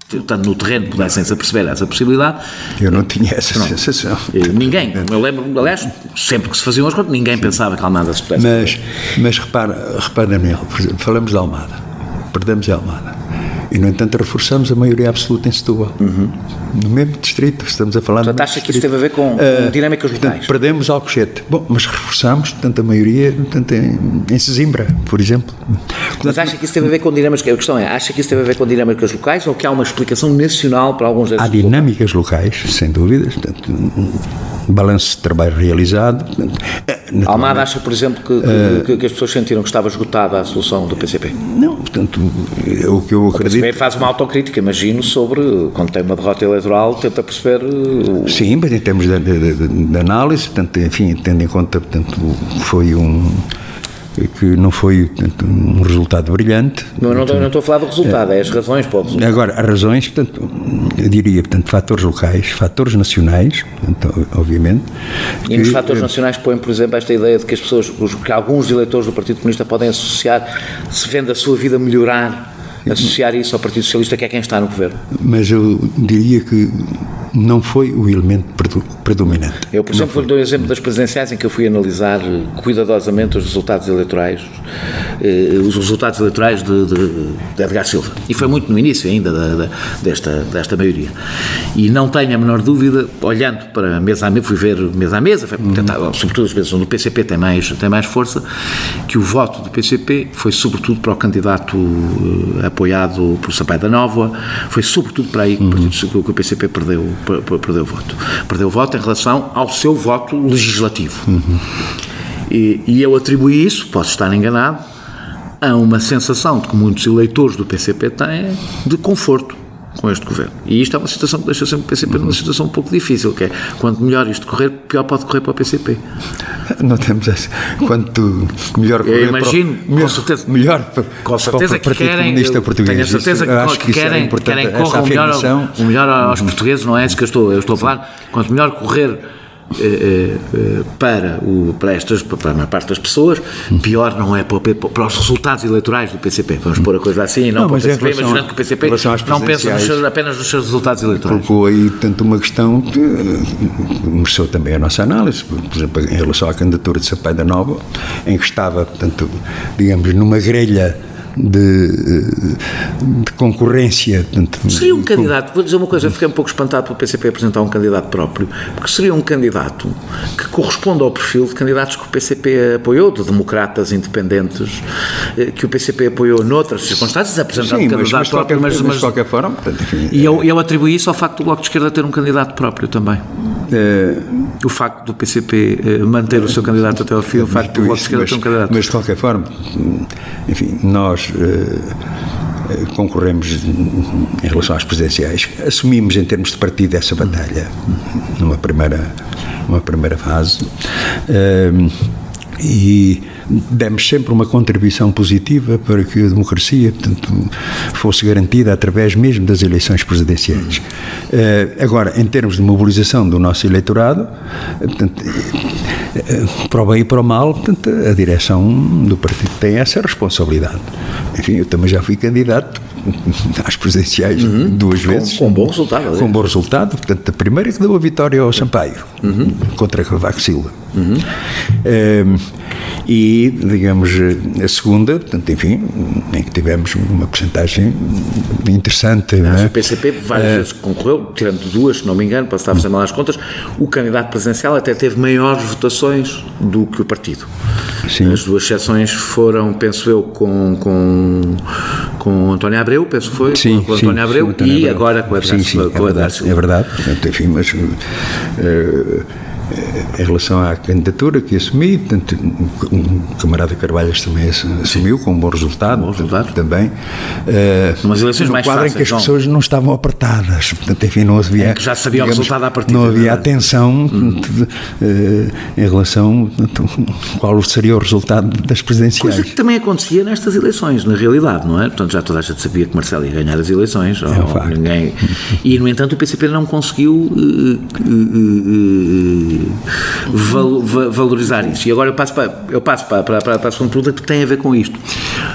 Portanto, no terreno pudessem-se aperceber essa possibilidade. Eu não tinha essa sensação. Ninguém, eu lembro, aliás, sempre que se faziam as contas, ninguém pensava que a Almada se pudesse. Mas repara, Daniel, por exemplo, falamos de Almada, perdemos a Almada. E, no entanto, reforçamos a maioria absoluta em Setúbal. No mesmo distrito, estamos a falar... Portanto, acha que isso teve a ver com dinâmicas locais? Perdemos Alcochete. Bom, mas reforçamos, portanto, a maioria em Sesimbra, por exemplo. Mas acha que isso teve a ver com dinâmicas... A questão é, acha que isso teve a ver com dinâmicas locais ou que há uma explicação nacional para alguns desses... Há dinâmicas locais, sem dúvida. Portanto, balanço de trabalho realizado. Almada acha, por exemplo, que as pessoas sentiram que estava esgotada a solução do PCP? Não, portanto, o que eu acredito... O PCP faz uma autocrítica, imagino, sobre, quando tem uma derrota eleitoral, tenta perceber... Sim, mas em termos de análise, portanto, enfim, tendo em conta, portanto, que não foi, portanto, um resultado brilhante. Não estou a falar do resultado, é as razões para o resultado. Agora, as razões, portanto, eu diria, portanto, fatores locais, fatores nacionais, portanto, obviamente. E nos fatores nacionais põe, por exemplo, esta ideia de que as pessoas, que alguns eleitores do Partido Comunista podem associar, se vendo a sua vida melhorar, associar isso ao Partido Socialista, que é quem está no governo. Mas eu diria que não foi o elemento predominante. Eu, por exemplo, dou o exemplo das presidenciais em que eu fui analisar cuidadosamente os resultados eleitorais de Edgar Silva. E foi muito no início ainda desta maioria. E não tenho a menor dúvida, olhando para mesa a mesa, fui ver mesa a mesa, sobretudo as vezes onde o PCP tem mais força, que o voto do PCP foi sobretudo para o candidato apoiado por Sampaio da Nova, foi sobretudo para aí que o PCP perdeu o voto. Perdeu o voto em relação ao seu voto legislativo. E eu atribuí isso, posso estar enganado, a uma sensação de que muitos eleitores do PCP têm de conforto com este governo. E isto é uma situação que deixa sempre o PCP numa situação um pouco difícil, que é, quanto melhor isto correr, pior pode correr para o PCP. Não temos essa. Quanto melhor correr, eu imagino, com certeza, com certeza que querem, tenho a certeza que querem correr o melhor aos portugueses, não é isso que eu estou a falar. Quanto melhor correr para a maior parte das pessoas, pior não é para os resultados eleitorais do PCP. Vamos pôr a coisa assim, não para o PCP, imaginando que o PCP não pensa apenas nos seus resultados eleitorais. Colocou aí, tanto uma questão que mereceu também a nossa análise, por exemplo, em relação à candidatura de Sampaio da Nova, em que estava, portanto, digamos, numa grelha de concorrência. Seria um candidato, vou dizer uma coisa, eu fiquei um pouco espantado pelo PCP apresentar um candidato próprio, porque seria um candidato que corresponde ao perfil de candidatos que o PCP apoiou, de democratas independentes, que o PCP apoiou noutras circunstâncias, apresentando um candidato próprio, mas de qualquer forma. Portanto, enfim, e eu atribuí isso ao facto do Bloco de Esquerda ter um candidato próprio também. O facto do PCP manter o seu candidato até ao fim, o facto do Bloco de Esquerda ter um candidato. Mas de qualquer forma, enfim, nós concorremos em relação às presidenciais, assumimos em termos de partido essa batalha numa primeira fase, e demos sempre uma contribuição positiva para que a democracia, portanto, fosse garantida através mesmo das eleições presidenciais. Agora, em termos de mobilização do nosso eleitorado, portanto, para o bem e para o mal, portanto, a direção do partido tem essa responsabilidade. Enfim, eu também já fui candidato às presidenciais 2 vezes. Com bom resultado. Com bom resultado. Portanto, a primeira que deu a vitória ao Sampaio, contra Cavaco Silva. E, digamos, a segunda, portanto, enfim, em que tivemos uma porcentagem interessante. O PCP várias vezes concorreu, tirando 2, se não me engano, para estar a fazer mal as contas, o candidato presidencial até teve maiores votações do que o partido. Sim. As 2 exceções foram, penso eu, com António Abreu, penso que foi, sim, com António Abreu, António e Abreu. Agora com a Darcy. É verdade, portanto, enfim, mas em relação à candidatura que assumi, portanto, o camarada Carvalhas também assumiu com um bom resultado, também. Umas eleições mais quadro fáceis, em que as pessoas não estavam apertadas, portanto, enfim, não havia... que já sabia, digamos, o resultado à partida. Não havia atenção em relação a qual seria o resultado das presidenciais. Coisa que também acontecia nestas eleições, na realidade, não é? Portanto, já toda a gente sabia que Marcelo ia ganhar as eleições, ninguém... E, no entanto, o PCP não conseguiu valorizar isso. E agora eu passo para a segunda pergunta, que tem a ver com isto.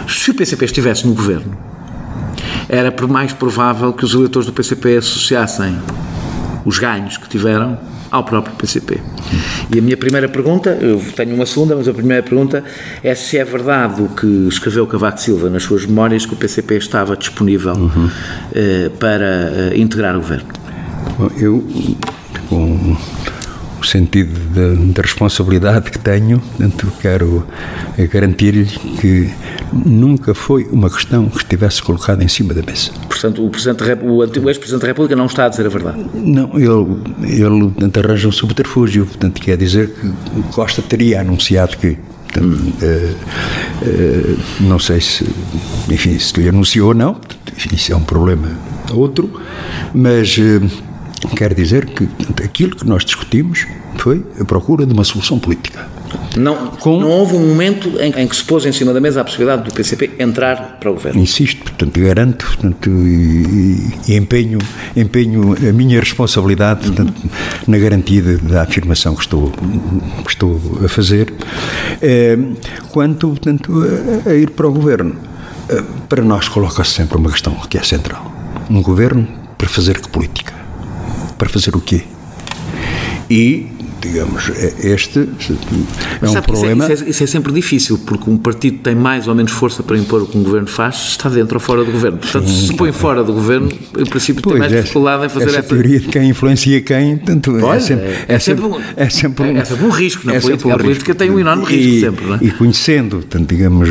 Se o PCP estivesse no governo, era mais provável que os eleitores do PCP associassem os ganhos que tiveram ao próprio PCP. E a minha primeira pergunta, eu tenho uma segunda, mas a primeira pergunta é se é verdade o que escreveu Cavaco Silva nas suas memórias, que o PCP estava disponível para integrar o governo. Bom, eu, com o sentido da responsabilidade que tenho, portanto, quero garantir-lhe que nunca foi uma questão que estivesse colocada em cima da mesa. Portanto, o ex-Presidente da República não está a dizer a verdade? Não, ele portanto, arranja um subterfúgio, portanto, quer dizer que Costa teria anunciado que, portanto, não sei se lhe anunciou ou não, portanto, enfim, isso é um problema outro, mas quero dizer que, portanto, aquilo que nós discutimos foi a procura de uma solução política. Não houve um momento em que se pôs em cima da mesa a possibilidade do PCP entrar para o governo? Insisto, portanto, garanto, portanto, e empenho a minha responsabilidade, portanto, na garantia da afirmação que estou a fazer, quanto, portanto, a ir para o governo. Para nós coloca-se sempre uma questão que é central. Um governo para fazer que política? Para fazer o quê? E, digamos, este é um problema... Isso é sempre difícil, porque um partido tem mais ou menos força para impor o que um governo faz, está dentro ou fora do governo. Portanto, se põe fora do governo, em princípio tem mais dificuldade em fazer essa teoria de quem influencia quem, tanto é sempre um risco na política. A política tem um enorme risco sempre, não é? E conhecendo, portanto, digamos,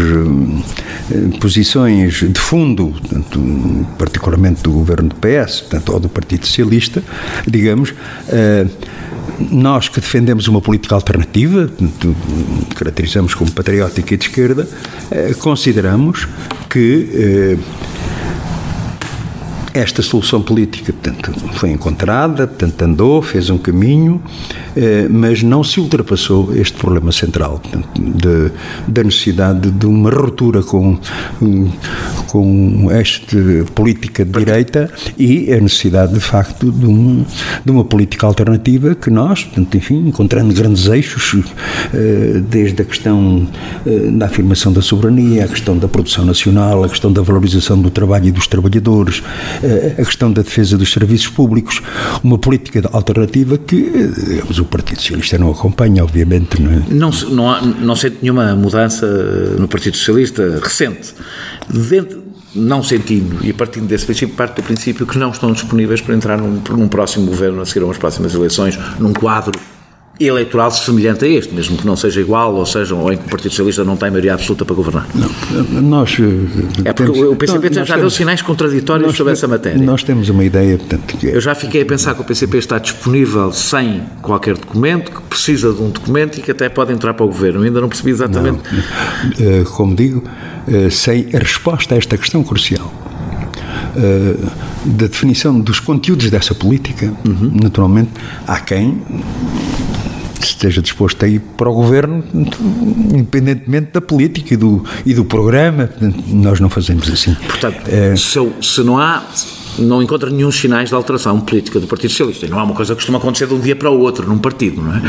posições de fundo, portanto, particularmente do governo do PS, portanto, ou do Partido Socialista, digamos, nós que defendemos uma política alternativa, caracterizamos como patriótica e de esquerda, consideramos que esta solução política, portanto, foi encontrada, portanto, andou, fez um caminho, mas não se ultrapassou este problema central, portanto, da necessidade de uma ruptura com esta política de direita e a necessidade, de facto, de uma política alternativa que nós, portanto, enfim, encontrando grandes eixos, desde a questão da afirmação da soberania, a questão da produção nacional, a questão da valorização do trabalho e dos trabalhadores, a questão da defesa dos serviços públicos, uma política alternativa que, digamos, o Partido Socialista não acompanha, obviamente. Não sente nenhuma mudança no Partido Socialista recente. Não sentindo, e partindo desse princípio, parte do princípio que não estão disponíveis para entrar num próximo governo a seguir a umas próximas eleições, num quadro eleitoral semelhante a este, mesmo que não seja igual, ou em que o Partido Socialista não tem maioria absoluta para governar. Não, nós... porque o PCP já deu sinais contraditórios sobre essa matéria. Nós temos uma ideia, portanto... Eu já fiquei a pensar que o PCP está disponível sem qualquer documento, que precisa de um documento e que até pode entrar para o governo. Eu ainda não percebi exatamente... Como digo, sem a resposta a esta questão crucial, da definição dos conteúdos dessa política, naturalmente, há quem esteja disposto a ir para o governo, independentemente da política e do programa. Nós não fazemos assim. Portanto, se não encontra nenhum sinais de alteração política do Partido Socialista, e não é uma coisa que costuma acontecer de um dia para o outro num partido, não é?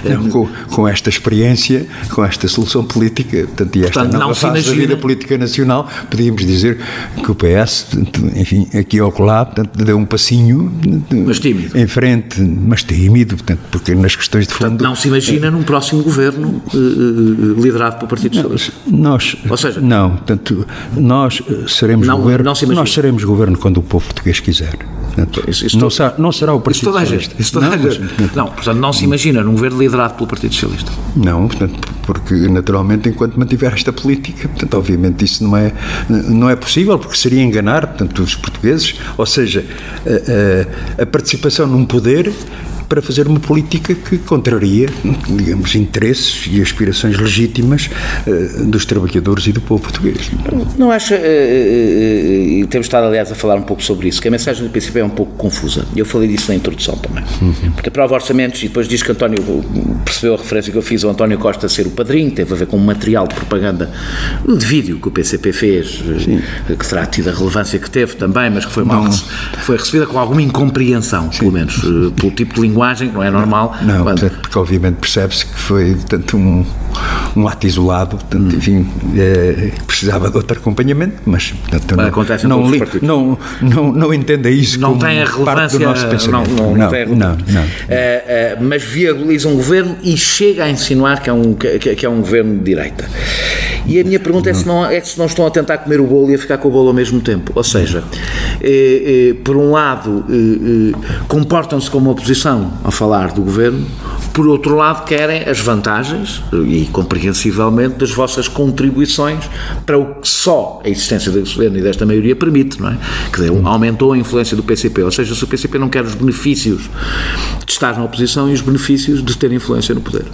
Não, com esta experiência, com esta solução política, e esta nova fase da vida política nacional, podíamos dizer que o PS, enfim, aqui ou acolá, deu um passinho, mas tímido, em frente, mas tímido, porque nas questões de fundo... Não se imagina num próximo governo liderado pelo Partido Socialista? Ou seja, não, portanto, nós seremos governo, nós seremos governo quando o povo português quiser. Portanto, não será o Partido Socialista. Portanto, não se imagina num governo liderado pelo Partido Socialista. Não, portanto, porque naturalmente, enquanto mantiver esta política, portanto, obviamente isso não é possível, porque seria enganar, portanto, os portugueses, ou seja, a participação num poder para fazer uma política que contraria, digamos, interesses e aspirações legítimas dos trabalhadores e do povo português. Não acha, e temos estado, aliás, a falar um pouco sobre isso, que a mensagem do PCP é um pouco confusa. Eu falei disso na introdução também. Porque aprova orçamentos e depois diz que António, percebeu a referência que eu fiz ao António Costa ser o padrinho, teve a ver com um material de propaganda de vídeo que o PCP fez, que terá tido a relevância que teve também, mas que foi recebida com alguma incompreensão, pelo menos, pelo tipo de linguagem, não é normal. Não, porque obviamente percebe-se que foi, portanto, um ato isolado, portanto, enfim, precisava de outro acompanhamento, mas portanto, não entenda isso não como tem a relevância, parte do nosso pensamento. Não tem a relevância. Mas viabiliza um governo e chega a insinuar que é um governo de direita. E a minha pergunta é se não estão a tentar comer o bolo e a ficar com o bolo ao mesmo tempo. Ou seja, por um lado, comportam-se como oposição a falar do governo, por outro lado, querem as vantagens, e compreensivelmente, das vossas contribuições para o que só a existência deste governo e desta maioria permite, não é? Quer dizer, aumentou a influência do PCP, ou seja, se o PCP não quer os benefícios de estar na oposição e os benefícios de ter influência no poder.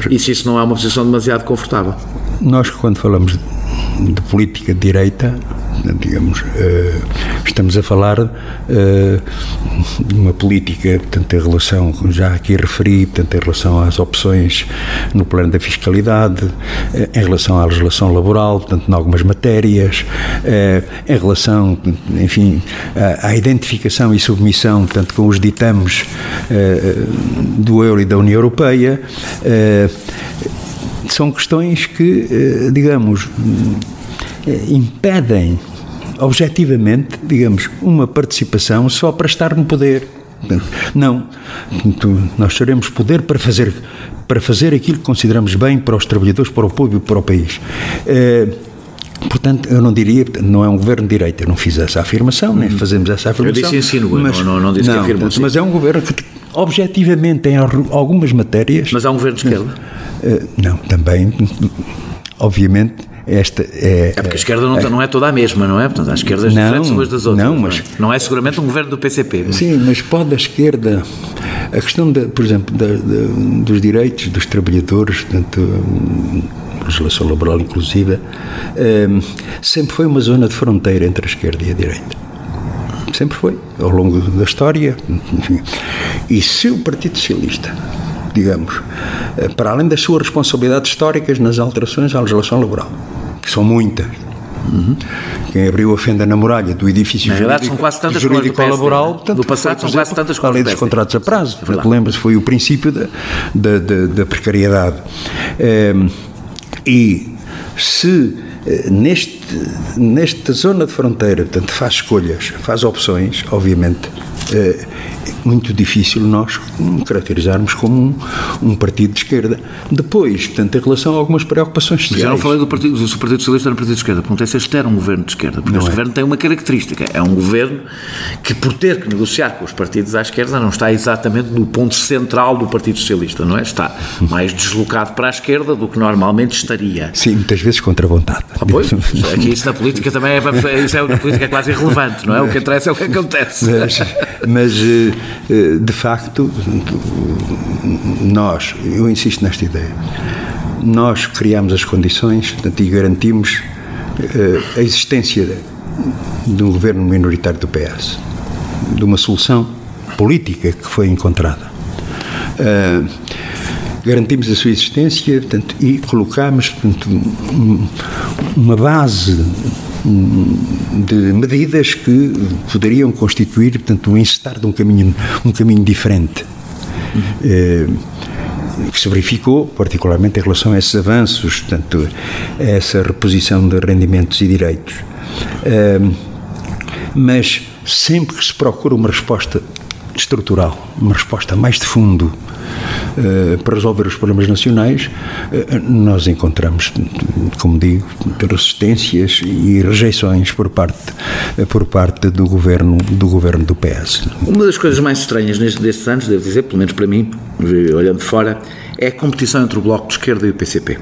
E se isso não é uma posição demasiado confortável? Nós, quando falamos de política de direita, digamos, estamos a falar de uma política, portanto, em relação, já aqui referi, portanto, em relação às opções no plano da fiscalidade, em relação à legislação laboral, portanto, em algumas matérias, em relação, enfim, à identificação e submissão, portanto, com os ditames do euro e da União Europeia. São questões que, digamos, impedem objetivamente, digamos, uma participação só para estar no poder. Não. Nós teremos poder para fazer aquilo que consideramos bem para os trabalhadores, para o povo e para o país. Portanto, eu não diria, não é um governo de direita, eu não fiz essa afirmação, nem fazemos essa afirmação. Eu disse insinua, não disse que afirma. Mas é um governo que, objetivamente, em algumas matérias... Mas é um governo de esquerda? Não, também, obviamente, esta é... porque a esquerda não é toda a mesma, não é? Portanto, há esquerdas diferentes umas das outras. Não é seguramente um governo do PCP. Sim, mas pode a esquerda... A questão, por exemplo, dos direitos dos trabalhadores, portanto, legislação laboral inclusiva, sempre foi uma zona de fronteira entre a esquerda e a direita. sempre foi, ao longo da história. Enfim. E se o Partido Socialista, digamos, para além das suas responsabilidades históricas nas alterações à legislação laboral, que são muitas, quem abriu a fenda na muralha do edifício na verdade, são quase tantas jurídico laboral, portanto, do passado são quase tantas a lei dos contratos a prazo, lembra-se, foi o princípio da precariedade. E se nesta zona de fronteira, portanto, faz escolhas, faz opções, obviamente, muito difícil nós caracterizarmos como um partido de esquerda. Depois, portanto, em relação a algumas preocupações sociais... Mas eu não falei do Partido Socialista no Partido de Esquerda. Perguntei se este era um governo de esquerda, porque este governo tem uma característica. É um governo que, por ter que negociar com os partidos à esquerda, não está exatamente no ponto central do Partido Socialista, não é? Está mais deslocado para a esquerda do que normalmente estaria. Sim, muitas vezes contra a vontade. Pois, aqui isso na política também isso na política é quase irrelevante, não é? O que interessa é o que acontece. Mas de facto, eu insisto nesta ideia, nós criamos as condições, portanto, e garantimos a existência de um governo minoritário do PS, de uma solução política que foi encontrada. Garantimos a sua existência, portanto, e colocamos, portanto, uma base de medidas que poderiam constituir, portanto, um encetar de um caminho diferente, que se verificou, particularmente em relação a esses avanços, portanto, a essa reposição de rendimentos e direitos. Mas sempre que se procura uma resposta estrutural, uma resposta mais de fundo, para resolver os problemas nacionais, nós encontramos, como digo, resistências e rejeições por parte do governo do PS. Uma das coisas mais estranhas destes anos, devo dizer, pelo menos para mim, olhando de fora, é a competição entre o Bloco de Esquerda e o PCP.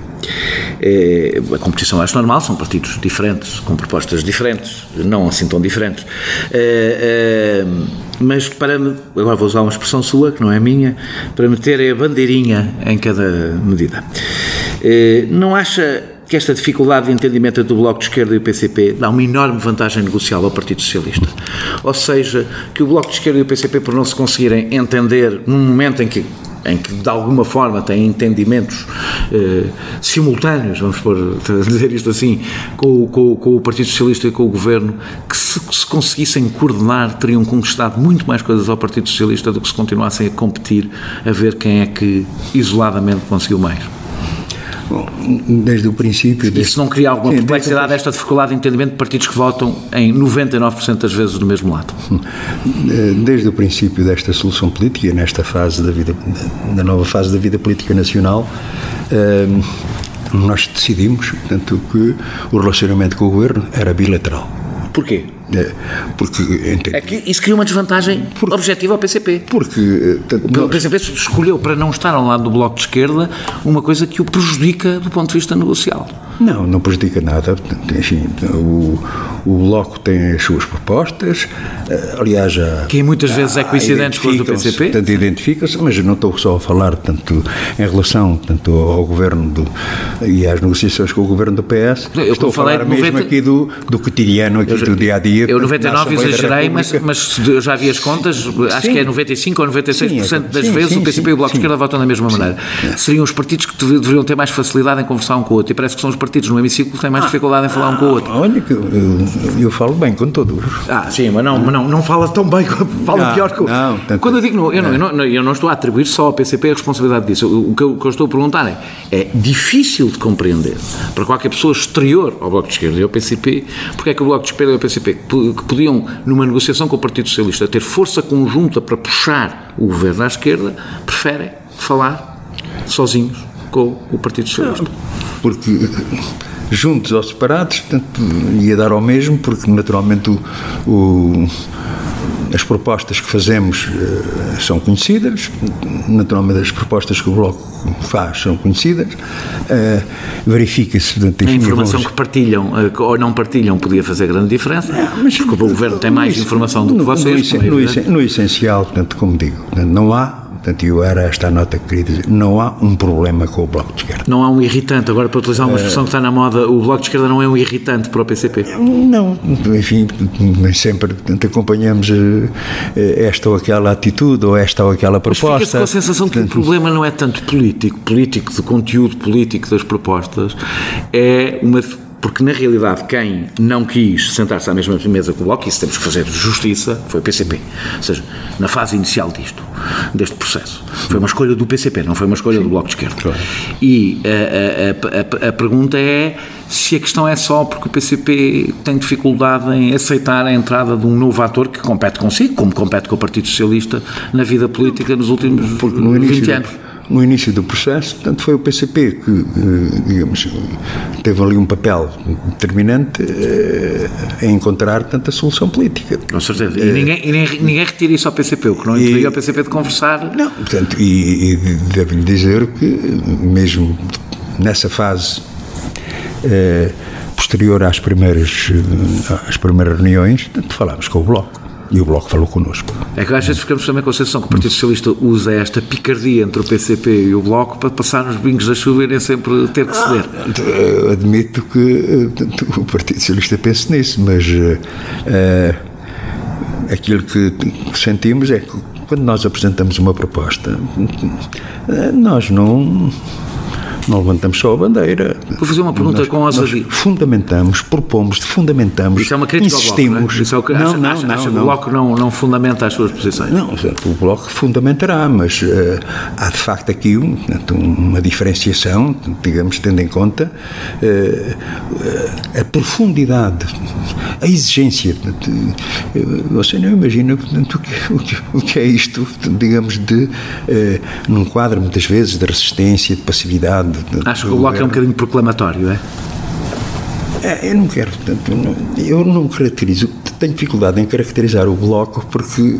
A competição acho normal, são partidos diferentes, com propostas diferentes, não assim tão diferentes, mas agora vou usar uma expressão sua, que não é minha, para meter a bandeirinha em cada medida. Não acha que esta dificuldade de entendimento entre o Bloco de Esquerda e o PCP dá uma enorme vantagem negocial ao Partido Socialista? Ou seja, que o Bloco de Esquerda e o PCP, por não se conseguirem entender num momento em que de alguma forma têm entendimentos simultâneos, vamos dizer isto assim, com o Partido Socialista e com o Governo, que se conseguissem coordenar, teriam conquistado muito mais coisas ao Partido Socialista do que se continuassem a competir, a ver quem é que isoladamente conseguiu mais. Bom, desde o princípio... Isso não cria alguma perplexidade, esta dificuldade de entendimento de partidos que votam em 99% das vezes do mesmo lado? Desde o princípio desta solução política, nesta fase da nova fase da vida política nacional, nós decidimos, portanto, que o relacionamento com o Governo era bilateral. Porquê? Porque é que isso cria uma desvantagem objetiva ao PCP. Porque o PCP escolheu, para não estar ao lado do Bloco de Esquerda, uma coisa que o prejudica do ponto de vista negocial. Não prejudica nada. Enfim, o Bloco tem as suas propostas, aliás, que muitas vezes é coincidentes com as do PCP. Portanto, identificam-se, mas eu não estou só a falar, portanto, em relação, portanto, ao Governo e às negociações com o Governo do PS. Estou a falar mesmo aqui do cotidiano, aqui do dia-a-dia. Eu 99 exagerei, mas eu já vi as contas, acho que é 95 ou 96% das vezes o PCP e o Bloco de Esquerda votam da mesma maneira. Seriam os partidos que deveriam ter mais facilidade em conversar um com o outro, e parece que são os partidos no hemiciclo que têm mais dificuldade em falar um com o outro. Olha, que eu falo bem com todos. Sim, mas não fala tão bem, fala pior que eu. Quando eu digo, eu não estou a atribuir só ao PCP a responsabilidade disso. O que eu estou a perguntar é difícil de compreender para qualquer pessoa exterior ao Bloco de Esquerda e ao PCP, porque é que o Bloco de Esquerda e o PCP, que podiam, numa negociação com o Partido Socialista, ter força conjunta para puxar o governo à esquerda, preferem falar sozinhos com o Partido Socialista. Porque juntos ou separados, portanto, ia dar ao mesmo, porque naturalmente as propostas que fazemos são conhecidas, naturalmente as propostas que o Bloco faz são conhecidas, verifica-se... A informação que partilham ou não partilham podia fazer grande diferença, mas porque o Governo tem mais informação do que vocês. No essencial, portanto, como digo, não há portanto, eu era esta a nota que queria dizer, não há um problema com o Bloco de Esquerda. Não há um irritante, agora para utilizar uma expressão que está na moda, o Bloco de Esquerda não é um irritante para o PCP? Não, enfim, nem sempre acompanhamos esta ou aquela atitude ou esta ou aquela proposta. Mas fica-se com a sensação que o problema não é tanto político, de conteúdo político das propostas, porque na realidade quem não quis sentar-se à mesma mesa que o Bloco, isso temos que fazer justiça, foi o PCP. Ou seja, na fase inicial deste processo. Foi uma escolha do PCP, não foi uma escolha do Bloco de Esquerda. Claro. E a pergunta é se a questão é só porque o PCP tem dificuldade em aceitar a entrada de um novo ator que compete consigo, como compete com o Partido Socialista na vida política nos últimos 20 anos. No início do processo, portanto, foi o PCP que, digamos, teve ali um papel determinante em encontrar tanta solução política. Com certeza. E ninguém retira isso ao PCP, o que não impedia ao PCP de conversar. Não, portanto, e devo-lhe dizer que, mesmo nessa fase posterior às primeiras reuniões, portanto, falámos com o Bloco. E o Bloco falou connosco. É que às vezes ficamos também com a sensação que o Partido Socialista usa esta picardia entre o PCP e o Bloco para passar nos bingos da chuva e nem sempre ter que ceder. Eu admito que o Partido Socialista pense nisso, mas aquilo que sentimos é que quando nós apresentamos uma proposta, nós não levantamos só a bandeira. Vou fazer uma pergunta com ousadia. Fundamentamos, fundamentamos. Isso é uma crítica insistimos. ao Bloco, não é? Isso é o que acha que o Bloco não fundamenta as suas posições? Não, o Bloco fundamentará, mas há de facto aqui uma diferenciação, digamos, tendo em conta a profundidade, a exigência. Você não imagina o que é isto, digamos, num quadro muitas vezes de resistência, de passividade. Acho que o Bloco é um bocadinho proclamatório, é? Eu não quero, eu não caracterizo, tenho dificuldade em caracterizar o Bloco porque,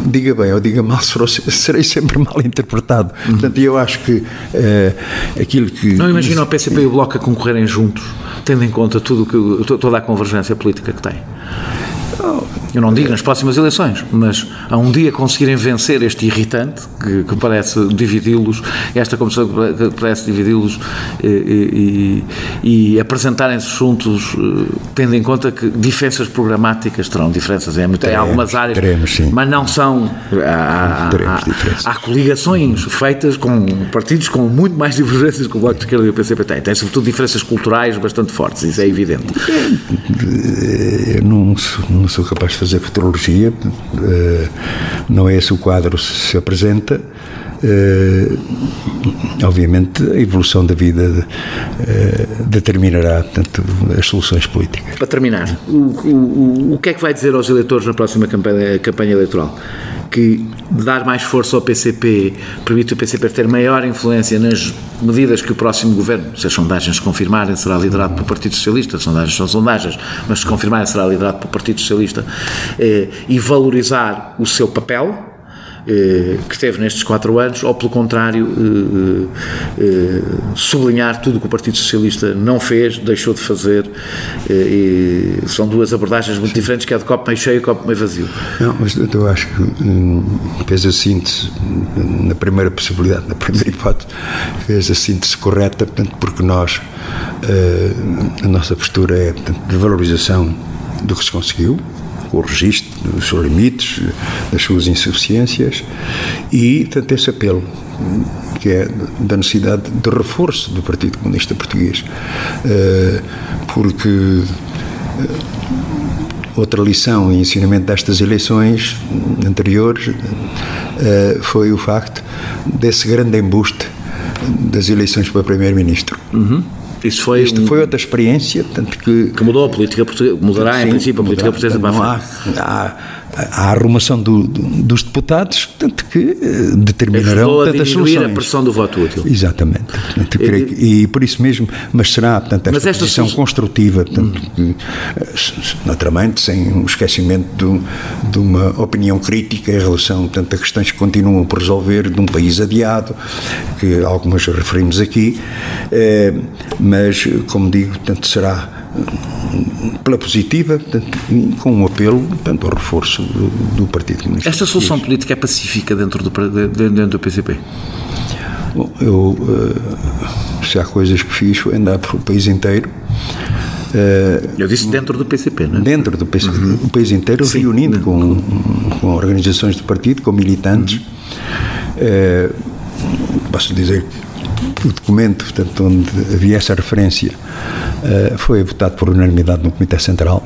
diga bem ou diga mal, serei sempre mal interpretado. Portanto, eu acho que aquilo que... Não imagina o PCP e o Bloco a concorrerem juntos, tendo em conta toda a convergência política que tem? Eu não digo nas próximas eleições, mas a um dia conseguirem vencer este irritante que parece dividi-los, esta comissão que parece dividi-los e apresentarem-se juntos, tendo em conta que diferenças programáticas terão diferenças em algumas áreas, mas não são. Há coligações feitas com partidos com muito mais divergências que o Bloco de Esquerda e o PCP tem sobretudo diferenças culturais bastante fortes, isso é evidente. Eu não sou capaz de fazer futurologia, não é esse o quadro que se apresenta. Obviamente a evolução da vida determinará, portanto, as soluções políticas. Para terminar, o que é que vai dizer aos eleitores na próxima campanha eleitoral? Que dar mais força ao PCP permite o PCP ter maior influência nas medidas que o próximo governo, se as sondagens se confirmarem, será liderado pelo Partido Socialista, as sondagens são sondagens, mas se confirmarem será liderado pelo Partido Socialista, e valorizar o seu papel que teve nestes 4 anos, ou pelo contrário sublinhar tudo o que o Partido Socialista não fez, deixou de fazer, e são duas abordagens muito diferentes, que é de copo meio cheio e copo meio vazio. Não, mas eu acho que fez a síntese na primeira possibilidade, na primeira hipótese, fez a síntese correta, portanto, porque nós a nossa postura é, portanto, de valorização do que se conseguiu, o registro dos seus limites, das suas insuficiências, e tanto esse apelo que é da necessidade de reforço do Partido Comunista Português, porque outra lição e ensinamento destas eleições anteriores foi o facto desse grande embuste das eleições para Primeiro-Ministro. Isto foi outra experiência, tanto que mudou a política portuguesa, mudará em princípio a política portuguesa para a frente. Há a arrumação dos deputados, tanto que determinarão tantas soluções. A pressão do voto útil. Exatamente. Portanto, e por isso mesmo, mas será, portanto, esta posição construtiva, portanto, naturalmente, sem um esquecimento de uma opinião crítica em relação, portanto, a questões que continuam por resolver de um país adiado, que algumas referimos aqui, mas, como digo, portanto, será pela positiva, portanto, com um apelo, portanto, ao reforço do Partido Comunista. Esta solução política é pacífica dentro do PCP? Bom, se há coisas que fiz foi andar por o país inteiro. Eu disse dentro do PCP, não é? Dentro do PCP, o país inteiro, sim, reunindo com organizações do partido, com militantes. Posso dizer que o documento, portanto, onde havia essa referência, foi votado por unanimidade no Comitê Central.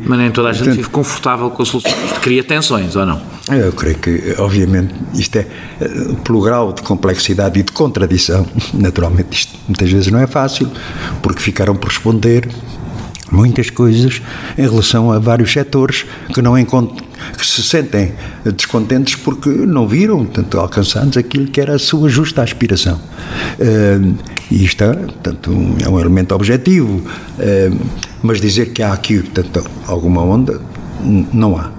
Mas nem toda a gente vive confortável com a solução. Isto cria tensões, ou não? Eu creio que, obviamente, isto é, pelo grau de complexidade e de contradição, naturalmente isto muitas vezes não é fácil, porque ficaram por responder muitas coisas em relação a vários setores que se sentem descontentes porque não viram, portanto, alcançados aquilo que era a sua justa aspiração. E isto, portanto, é um elemento objetivo, mas dizer que há aqui, portanto, alguma onda, não há.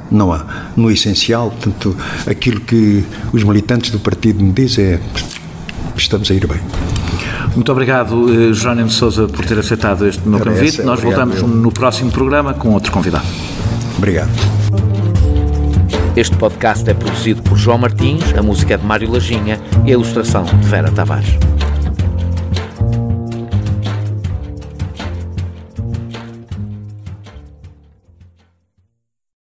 No essencial, portanto, aquilo que os militantes do partido me dizem é: estamos a ir bem. Muito obrigado, Jerónimo de Sousa, por ter aceitado este meu convite. Nós voltamos no próximo programa com outro convidado. Obrigado. Este podcast é produzido por João Martins, a música é de Mário Lajinha e a ilustração de Vera Tavares.